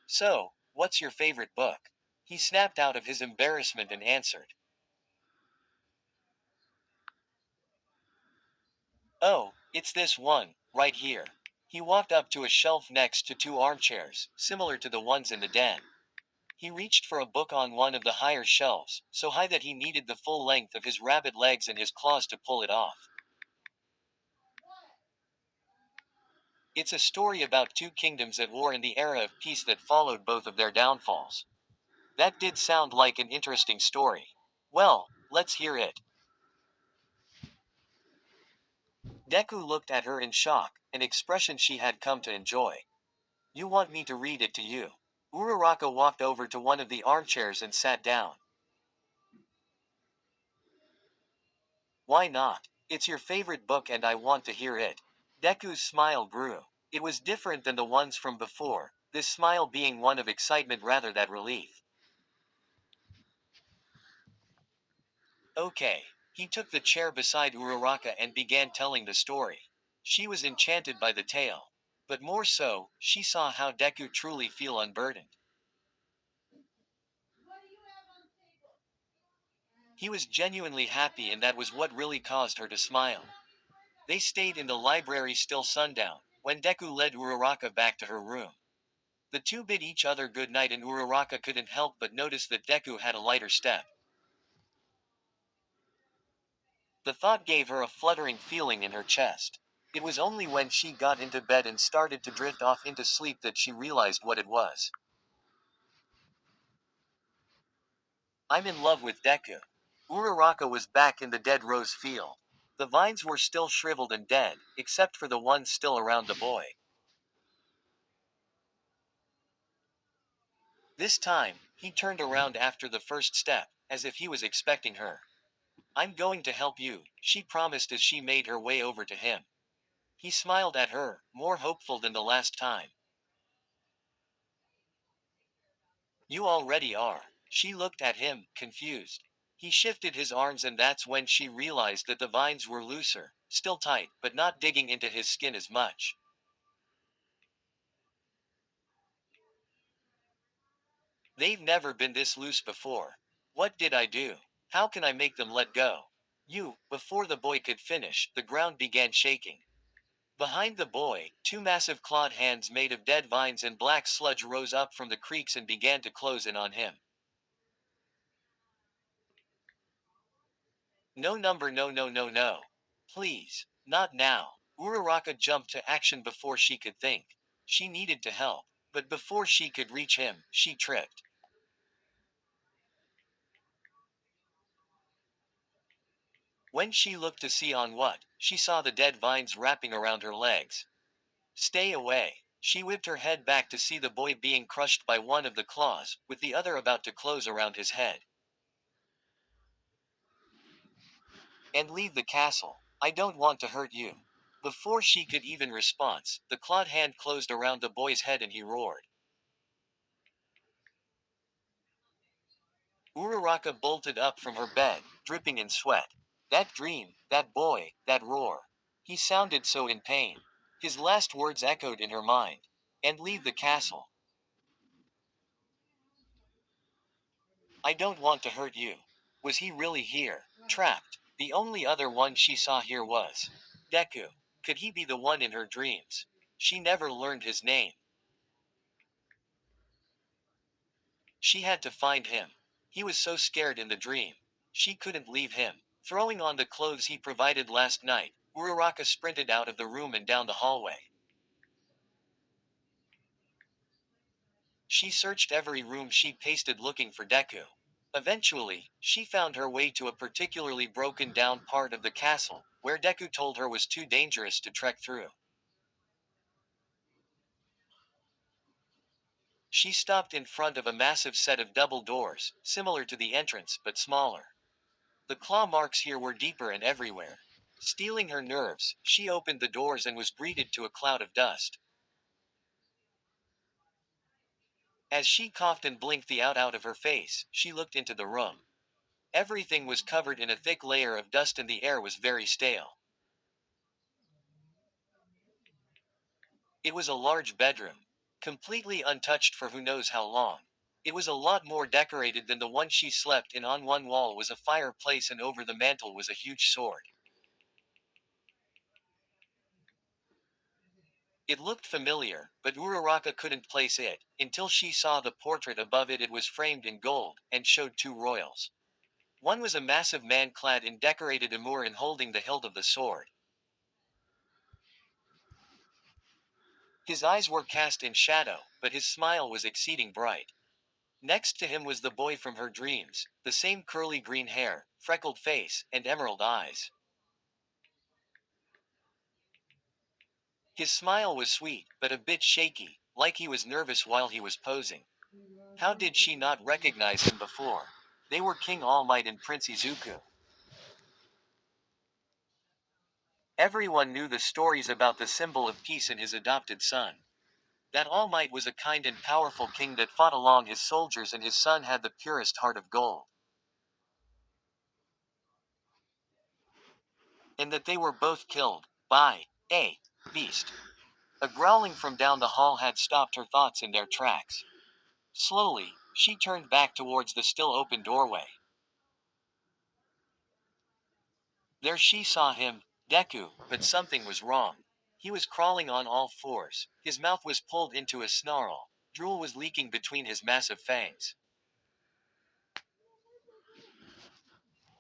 So, What's your favorite book? He snapped out of his embarrassment and answered. Oh, it's this one, right here. He walked up to a shelf next to two armchairs, similar to the ones in the den. He reached for a book on one of the higher shelves, so high that he needed the full length of his rabbit legs and his claws to pull it off. It's a story about two kingdoms at war in the era of peace that followed both of their downfalls. That did sound like an interesting story. Well, let's hear it. Deku looked at her in shock, an expression she had come to enjoy. You want me to read it to you? Uraraka walked over to one of the armchairs and sat down. Why not? It's your favorite book and I want to hear it. Deku's smile grew. It was different than the ones from before, this smile being one of excitement rather than relief. Okay. He took the chair beside Uraraka and began telling the story. She was enchanted by the tale. But more so, she saw how Deku truly feel unburdened. He was genuinely happy and that was what really caused her to smile. They stayed in the library till sundown, when Deku led Uraraka back to her room. The two bid each other good night and Uraraka couldn't help but notice that Deku had a lighter step. The thought gave her a fluttering feeling in her chest. It was only when she got into bed and started to drift off into sleep that she realized what it was. I'm in love with Deku. Uraraka was back in the dead rose field. The vines were still shriveled and dead, except for the ones still around the boy. This time, he turned around after the first step, as if he was expecting her. I'm going to help you, she promised as she made her way over to him. He smiled at her, more hopeful than the last time. You already are. She looked at him, confused. He shifted his arms and that's when she realized that the vines were looser, still tight, but not digging into his skin as much. They've never been this loose before. What did I do? How can I make them let go? Before the boy could finish, the ground began shaking. Behind the boy, two massive clawed hands made of dead vines and black sludge rose up from the creeks and began to close in on him. No number no no no no. Please. Not now. Uraraka jumped to action before she could think. She needed to help. But before she could reach him, she tripped. When she looked to see on what, she saw the dead vines wrapping around her legs. Stay away. She whipped her head back to see the boy being crushed by one of the claws, with the other about to close around his head. And leave the castle. I don't want to hurt you. Before she could even respond, the clawed hand closed around the boy's head and he roared. Uraraka bolted up from her bed, dripping in sweat. That dream, that boy, that roar. He sounded so in pain. His last words echoed in her mind. And leave the castle. I don't want to hurt you. Was he really here? Trapped. The only other one she saw here was Deku. Could he be the one in her dreams? She never learned his name. She had to find him. He was so scared in the dream. She couldn't leave him. Throwing on the clothes he provided last night, Uraraka sprinted out of the room and down the hallway. She searched every room she pasted looking for Deku. Eventually, she found her way to a particularly broken down part of the castle, where Deku told her was too dangerous to trek through. She stopped in front of a massive set of double doors, similar to the entrance but smaller. The claw marks here were deeper and everywhere. Stealing her nerves, she opened the doors and was greeted to a cloud of dust. As she coughed and blinked the out of her face, she looked into the room. Everything was covered in a thick layer of dust and the air was very stale. It was a large bedroom, completely untouched for who knows how long. It was a lot more decorated than the one she slept in. On one wall was a fireplace and over the mantel was a huge sword. It looked familiar, but Uraraka couldn't place it, until she saw the portrait above it. It was framed in gold, and showed two royals. One was a massive man clad in decorated armor and holding the hilt of the sword. His eyes were cast in shadow, but his smile was exceeding bright. Next to him was the boy from her dreams, the same curly green hair, freckled face, and emerald eyes. His smile was sweet, but a bit shaky, like he was nervous while he was posing. How did she not recognize him before? They were King All Might and Prince Izuku. Everyone knew the stories about the symbol of peace and his adopted son. That All Might was a kind and powerful king that fought along his soldiers, and his son had the purest heart of gold. And that they were both killed by a beast. A growling from down the hall had stopped her thoughts in their tracks. Slowly, she turned back towards the still open doorway. There she saw him, Deku, but something was wrong. He was crawling on all fours, his mouth was pulled into a snarl, drool was leaking between his massive fangs.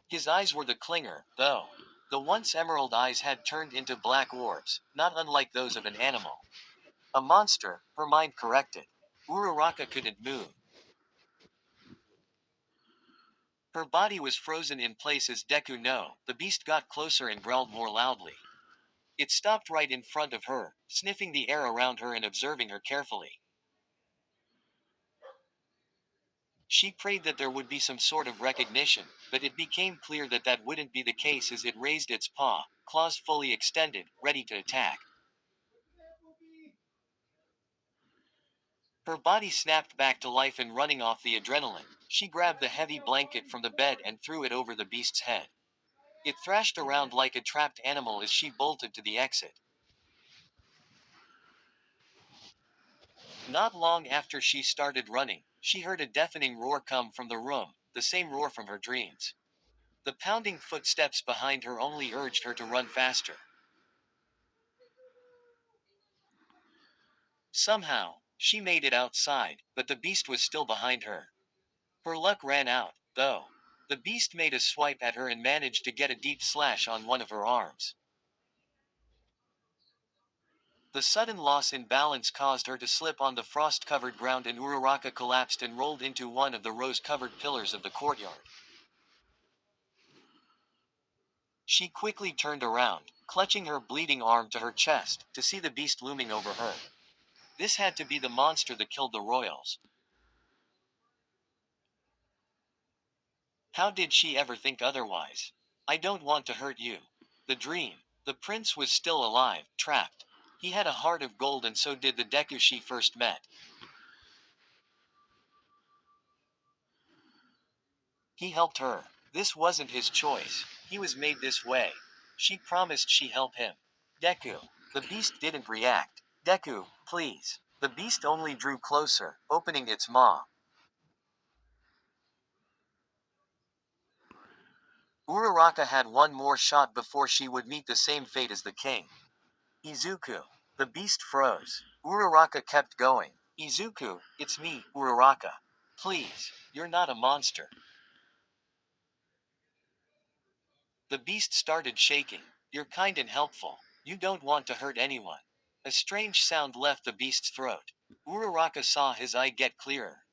His eyes were the clinger, though. The once emerald eyes had turned into black orbs, not unlike those of an animal. A monster, her mind corrected. Uraraka couldn't move. Her body was frozen in place as Deku no. The beast got closer and growled more loudly. It stopped right in front of her, sniffing the air around her and observing her carefully. She prayed that there would be some sort of recognition, but it became clear that that wouldn't be the case as it raised its paw, claws fully extended, ready to attack. Her body snapped back to life and running off the adrenaline, she grabbed the heavy blanket from the bed and threw it over the beast's head. It thrashed around like a trapped animal as she bolted to the exit. Not long after she started running, she heard a deafening roar come from the room, the same roar from her dreams. The pounding footsteps behind her only urged her to run faster. Somehow, she made it outside, but the beast was still behind her. Her luck ran out, though. The beast made a swipe at her and managed to get a deep slash on one of her arms. The sudden loss in balance caused her to slip on the frost-covered ground, and Uraraka collapsed and rolled into one of the rose-covered pillars of the courtyard. She quickly turned around, clutching her bleeding arm to her chest, to see the beast looming over her. This had to be the monster that killed the royals. How did she ever think otherwise? I don't want to hurt you. The dream. The prince was still alive, trapped. He had a heart of gold, and so did the Deku she first met. He helped her. This wasn't his choice. He was made this way. She promised she'd help him. Deku. The beast didn't react. Deku, please. The beast only drew closer, opening its maw. Uraraka had one more shot before she would meet the same fate as the king. Izuku. The beast froze. Uraraka kept going. Izuku, it's me, Uraraka. Please, you're not a monster. The beast started shaking. You're kind and helpful. You don't want to hurt anyone. A strange sound left the beast's throat. Uraraka saw his eye get clearer.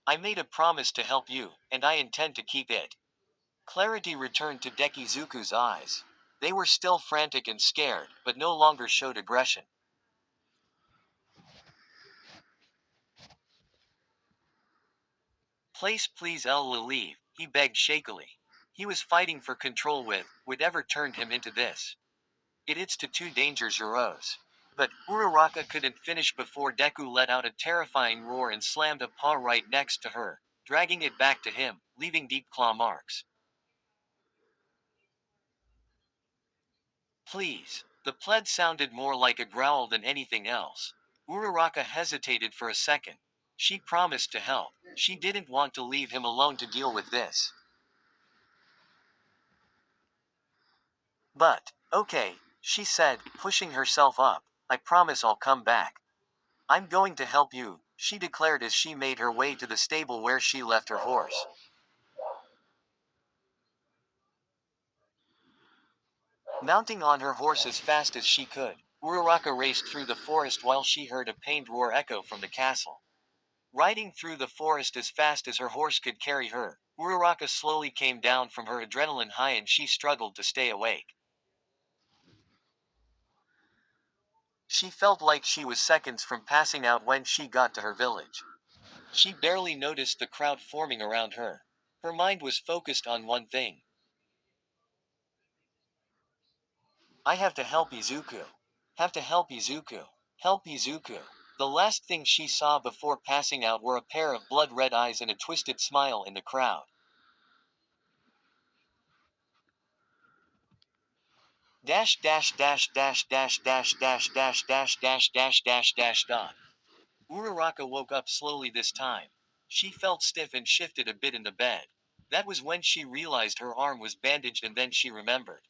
I made a promise to help you, and I intend to keep it. Clarity returned to Dekizuku's eyes. They were still frantic and scared, but no longer showed aggression. Place please El Laliv, he begged shakily. He was fighting for control with whatever turned him into this. It's to two dangers Euros. But Uraraka couldn't finish before Deku let out a terrifying roar and slammed a paw right next to her, dragging it back to him, leaving deep claw marks. Please. The pled sounded more like a growl than anything else. Uraraka hesitated for a second. She promised to help. She didn't want to leave him alone to deal with this. But, okay, she said, pushing herself up. I promise I'll come back. I'm going to help you, she declared as she made her way to the stable where she left her horse. Mounting on her horse as fast as she could, Uraraka raced through the forest while she heard a pained roar echo from the castle. Riding through the forest as fast as her horse could carry her, Uraraka slowly came down from her adrenaline high and she struggled to stay awake. She felt like she was seconds from passing out when she got to her village. She barely noticed the crowd forming around her. Her mind was focused on one thing. I have to help Izuku. Have to help Izuku. Help Izuku. The last thing she saw before passing out were a pair of blood-red eyes and a twisted smile in the crowd. Dash dash dash dash dash dash dash dash dash dash dash dash dash dot. Uraraka woke up slowly this time. She felt stiff and shifted a bit in the bed. That was when she realized her arm was bandaged and then she remembered.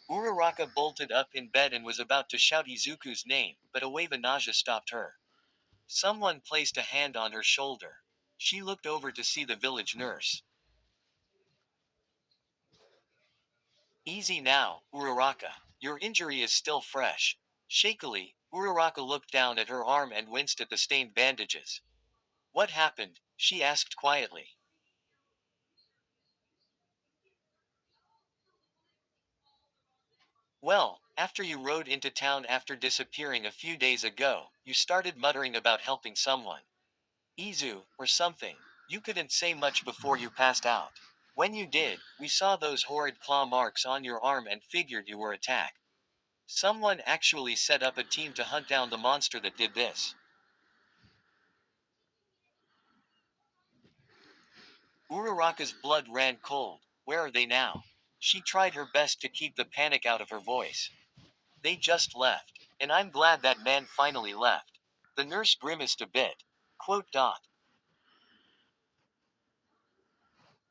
Uraraka bolted up in bed and was about to shout Izuku's name, but a wave of nausea stopped her. Someone placed a hand on her shoulder. She looked over to see the village nurse. Easy now, Uraraka. Your injury is still fresh. Shakily, Uraraka looked down at her arm and winced at the stained bandages. What happened? She asked quietly. Well, after you rode into town after disappearing a few days ago, you started muttering about helping someone. Izu, or something. You couldn't say much before you passed out. When you did, we saw those horrid claw marks on your arm and figured you were attacked. Someone actually set up a team to hunt down the monster that did this. Uraraka's blood ran cold. Where are they now? She tried her best to keep the panic out of her voice. They just left. And I'm glad that man finally left. The nurse grimaced a bit. Quote dot.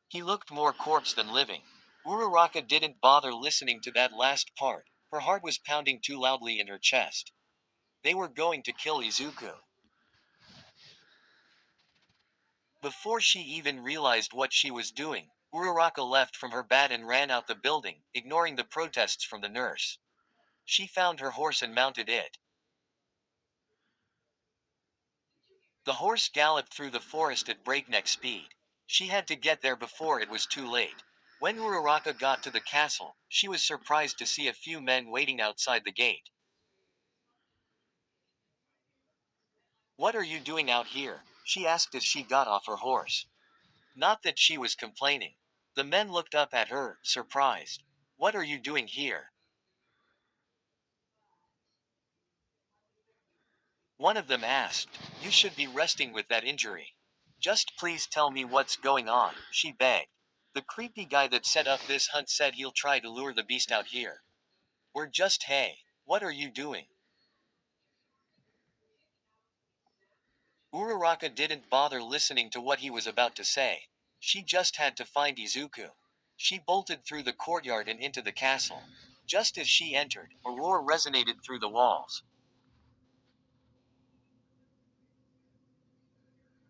He looked more corpse than living. Uraraka didn't bother listening to that last part. Her heart was pounding too loudly in her chest. They were going to kill Izuku. Before she even realized what she was doing, Uraraka left from her bed and ran out the building, ignoring the protests from the nurse. She found her horse and mounted it. The horse galloped through the forest at breakneck speed. She had to get there before it was too late. When Uraraka got to the castle, she was surprised to see a few men waiting outside the gate. What are you doing out here? She asked as she got off her horse. Not that she was complaining. The men looked up at her, surprised. What are you doing here? One of them asked. You should be resting with that injury. Just please tell me what's going on, she begged. The creepy guy that set up this hunt said he'll try to lure the beast out here. We're just hey. What are you doing? Uraraka didn't bother listening to what he was about to say. She just had to find Izuku. She bolted through the courtyard and into the castle. Just as she entered, a roar resonated through the walls.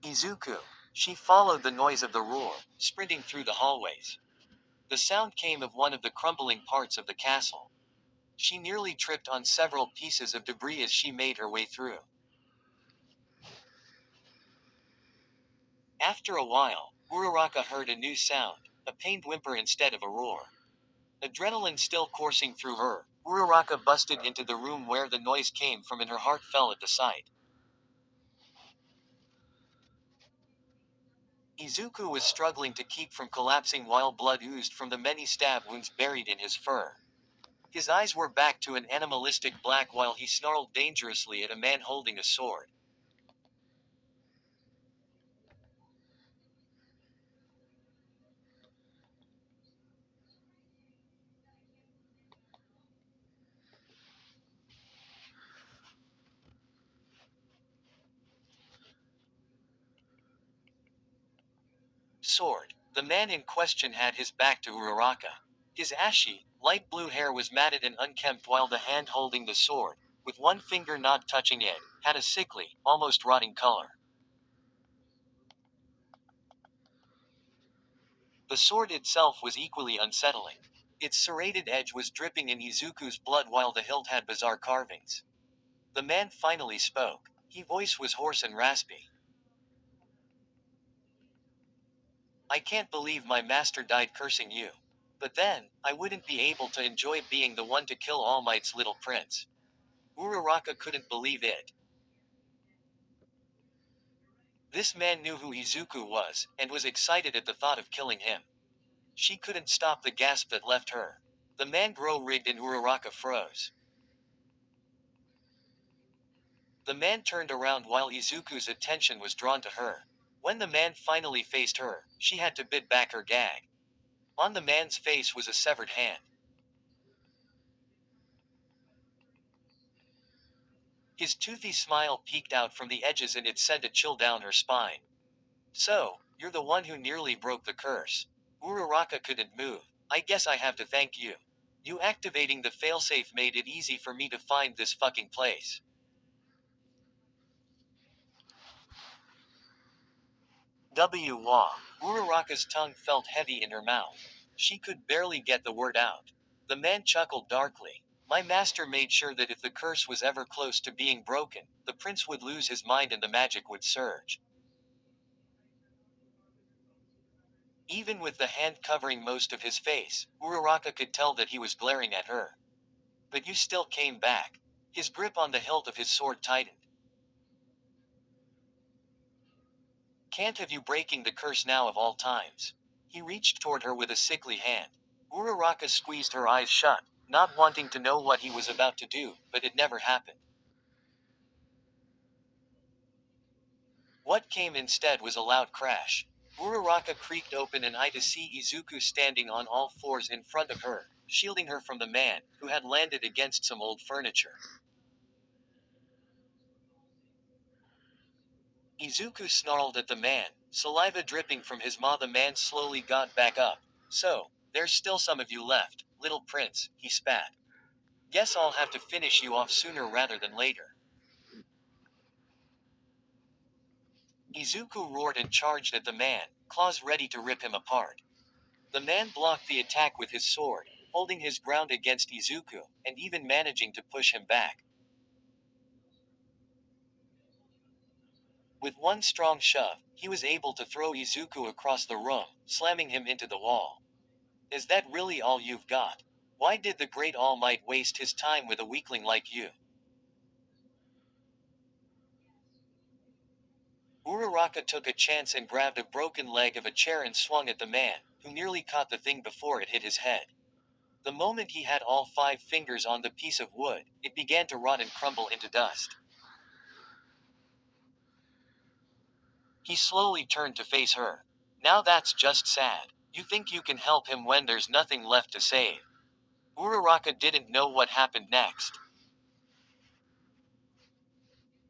Izuku. She followed the noise of the roar, sprinting through the hallways. The sound came of one of the crumbling parts of the castle. She nearly tripped on several pieces of debris as she made her way through. After a while, Uraraka heard a new sound, a pained whimper instead of a roar. Adrenaline still coursing through her, Uraraka busted into the room where the noise came from and her heart fell at the sight. Izuku was struggling to keep from collapsing while blood oozed from the many stab wounds buried in his fur. His eyes were back to an animalistic black while he snarled dangerously at a man holding a sword. sword. The man in question had his back to Uraraka. His ashy, light blue hair was matted and unkempt while the hand holding the sword, with one finger not touching it, had a sickly, almost rotting color. The sword itself was equally unsettling. Its serrated edge was dripping in Izuku's blood while the hilt had bizarre carvings. The man finally spoke. His voice was hoarse and raspy. I can't believe my master died cursing you. But then, I wouldn't be able to enjoy being the one to kill All Might's little prince. Uraraka couldn't believe it. This man knew who Izuku was, and was excited at the thought of killing him. She couldn't stop the gasp that left her. The man grow-rigged and Uraraka froze. The man turned around while Izuku's attention was drawn to her. When the man finally faced her, she had to bite back her gag. On the man's face was a severed hand. His toothy smile peeked out from the edges and it sent a chill down her spine. So, you're the one who nearly broke the curse. Uraraka couldn't move. I guess I have to thank you. You activating the failsafe made it easy for me to find this fucking place. Uraraka's tongue felt heavy in her mouth. She could barely get the word out. The man chuckled darkly. My master made sure that if the curse was ever close to being broken, the prince would lose his mind and the magic would surge. Even with the hand covering most of his face, Uraraka could tell that he was glaring at her. But you still came back. His grip on the hilt of his sword tightened. Can't have you breaking the curse now of all times. He reached toward her with a sickly hand. Uraraka squeezed her eyes shut, not wanting to know what he was about to do, but it never happened. What came instead was a loud crash. Uraraka creaked open an eye to see Izuku standing on all fours in front of her, shielding her from the man, who had landed against some old furniture. Izuku snarled at the man, saliva dripping from his maw. The man slowly got back up. So, there's still some of you left, little prince, he spat. Guess I'll have to finish you off sooner rather than later. Izuku roared and charged at the man, claws ready to rip him apart. The man blocked the attack with his sword, holding his ground against Izuku, and even managing to push him back. With one strong shove, he was able to throw Izuku across the room, slamming him into the wall. Is that really all you've got? Why did the great All Might waste his time with a weakling like you? Uraraka took a chance and grabbed a broken leg of a chair and swung at the man, who nearly caught the thing before it hit his head. The moment he had all 5 fingers on the piece of wood, it began to rot and crumble into dust. He slowly turned to face her. Now that's just sad. You think you can help him when there's nothing left to save. Uraraka didn't know what happened next.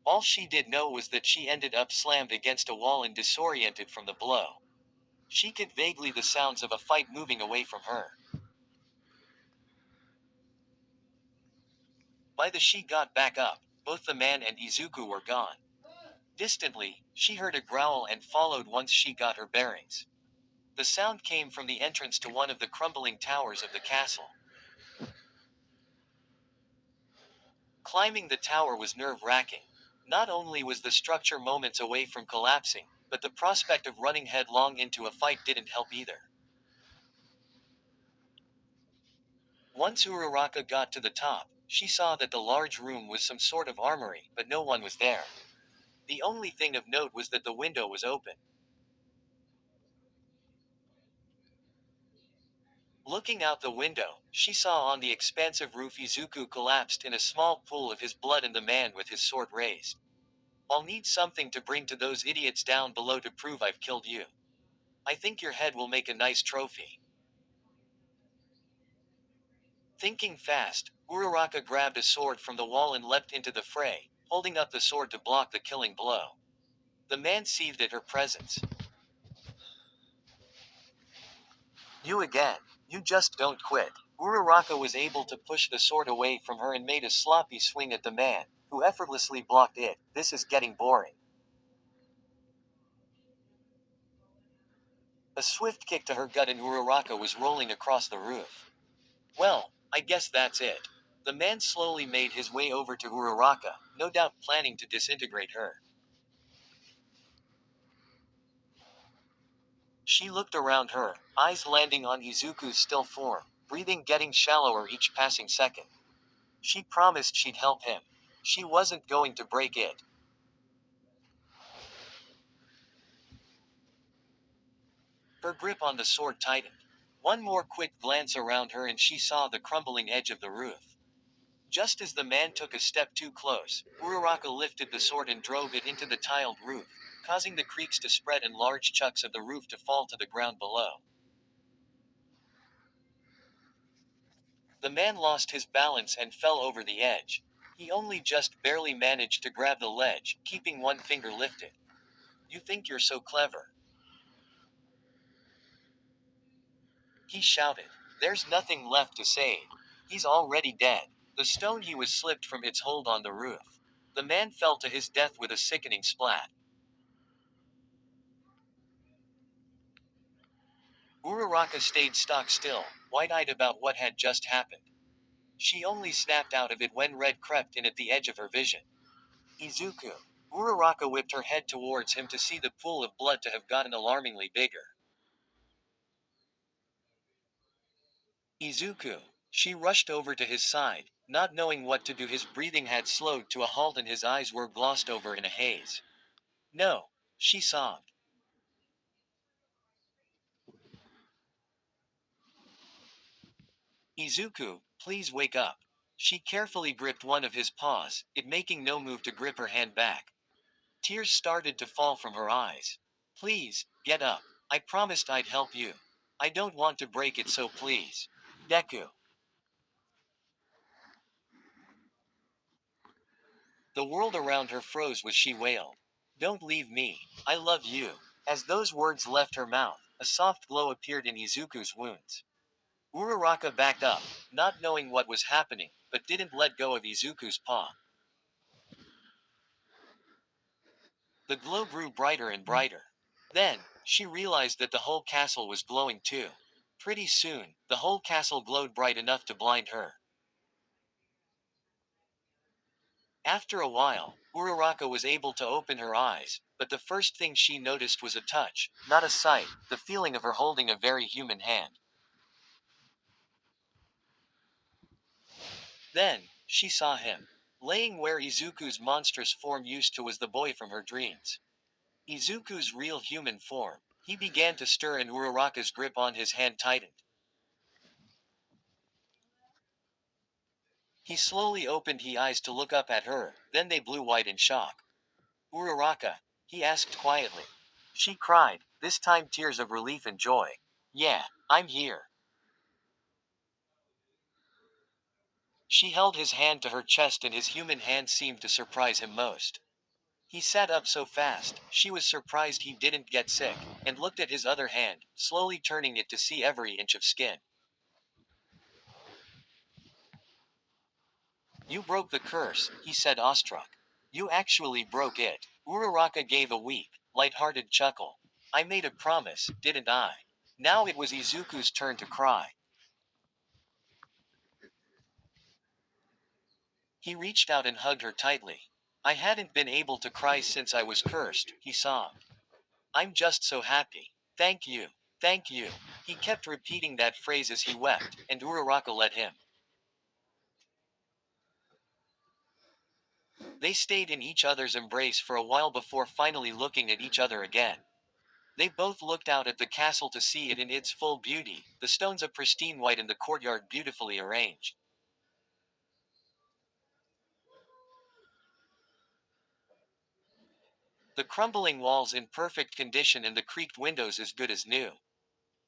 All she did know was that she ended up slammed against a wall and disoriented from the blow. She could vaguely the sounds of a fight moving away from her. By the she got back up, both the man and Izuku were gone. Distantly, she heard a growl and followed once she got her bearings. The sound came from the entrance to one of the crumbling towers of the castle. Climbing the tower was nerve-wracking. Not only was the structure moments away from collapsing, but the prospect of running headlong into a fight didn't help either. Once Uraraka got to the top, she saw that the large room was some sort of armory, but no one was there. The only thing of note was that the window was open. Looking out the window, she saw on the expansive roof Izuku collapsed in a small pool of his blood and the man with his sword raised. I'll need something to bring to those idiots down below to prove I've killed you. I think your head will make a nice trophy. Thinking fast, Uraraka grabbed a sword from the wall and leapt into the fray, holding up the sword to block the killing blow. The man seethed at her presence. You again. You just don't quit. Uraraka was able to push the sword away from her and made a sloppy swing at the man, who effortlessly blocked it. This is getting boring. A swift kick to her gut and Uraraka was rolling across the roof. Well, I guess that's it. The man slowly made his way over to Uraraka, no doubt planning to disintegrate her. She looked around her, eyes landing on Izuku's still form, breathing getting shallower each passing second. She promised she'd help him. She wasn't going to break it. Her grip on the sword tightened. One more quick glance around her and she saw the crumbling edge of the roof. Just as the man took a step too close, Uraraka lifted the sword and drove it into the tiled roof, causing the creaks to spread and large chunks of the roof to fall to the ground below. The man lost his balance and fell over the edge. He only just barely managed to grab the ledge, keeping one finger lifted. You think you're so clever? He shouted. There's nothing left to say. He's already dead. The stone he was slipped from its hold on the roof. The man fell to his death with a sickening splat. Uraraka stayed stock still, wide-eyed about what had just happened. She only snapped out of it when red crept in at the edge of her vision. Izuku. Uraraka whipped her head towards him to see the pool of blood to have gotten alarmingly bigger. Izuku. She rushed over to his side, not knowing what to do. His breathing had slowed to a halt and his eyes were glossed over in a haze. No, she sobbed. Izuku, please wake up. She carefully gripped one of his paws, it making no move to grip her hand back. Tears started to fall from her eyes. Please, get up. I promised I'd help you. I don't want to break it, so please. Deku. The world around her froze as she wailed. Don't leave me. I love you. As those words left her mouth, a soft glow appeared in Izuku's wounds. Uraraka backed up, not knowing what was happening, but didn't let go of Izuku's paw. The glow grew brighter and brighter. Then, she realized that the whole castle was glowing too. Pretty soon, the whole castle glowed bright enough to blind her. After a while, Uraraka was able to open her eyes, but the first thing she noticed was a touch, not a sight, the feeling of her holding a very human hand. Then, she saw him. Laying where Izuku's monstrous form used to was the boy from her dreams. Izuku's real human form. He began to stir and Uraraka's grip on his hand tightened. He slowly opened his eyes to look up at her, then they blew wide in shock. Uraraka? He asked quietly. She cried, this time tears of relief and joy. Yeah, I'm here. She held his hand to her chest and his human hand seemed to surprise him most. He sat up so fast, she was surprised he didn't get sick, and looked at his other hand, slowly turning it to see every inch of skin. You broke the curse, he said awestruck. You actually broke it. Uraraka gave a weak, light-hearted chuckle. I made a promise, didn't I? Now it was Izuku's turn to cry. He reached out and hugged her tightly. I hadn't been able to cry since I was cursed, he sobbed. I'm just so happy. Thank you. Thank you. He kept repeating that phrase as he wept, and Uraraka let him. They stayed in each other's embrace for a while before finally looking at each other again. They both looked out at the castle to see it in its full beauty, the stones a pristine white and the courtyard beautifully arranged. The crumbling walls in perfect condition and the creaked windows as good as new.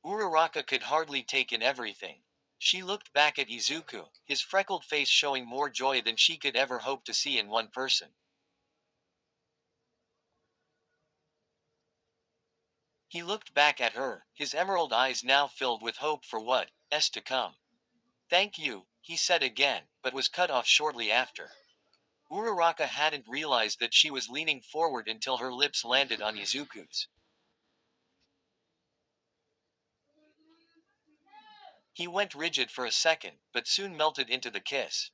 Uraraka could hardly take in everything. She looked back at Izuku, his freckled face showing more joy than she could ever hope to see in one person. He looked back at her, his emerald eyes now filled with hope for what's to come. Thank you, he said again, but was cut off shortly after. Uraraka hadn't realized that she was leaning forward until her lips landed on Izuku's. He went rigid for a second, but soon melted into the kiss.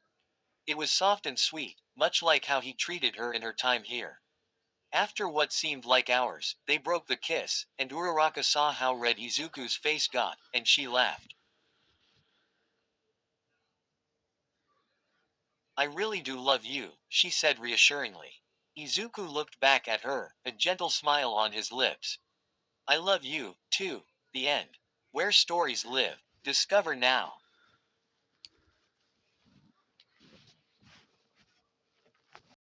It was soft and sweet, much like how he treated her in her time here. After what seemed like hours, they broke the kiss, and Uraraka saw how red Izuku's face got, and she laughed. I really do love you, she said reassuringly. Izuku looked back at her, a gentle smile on his lips. I love you, too. The end. Where stories live. Discover now.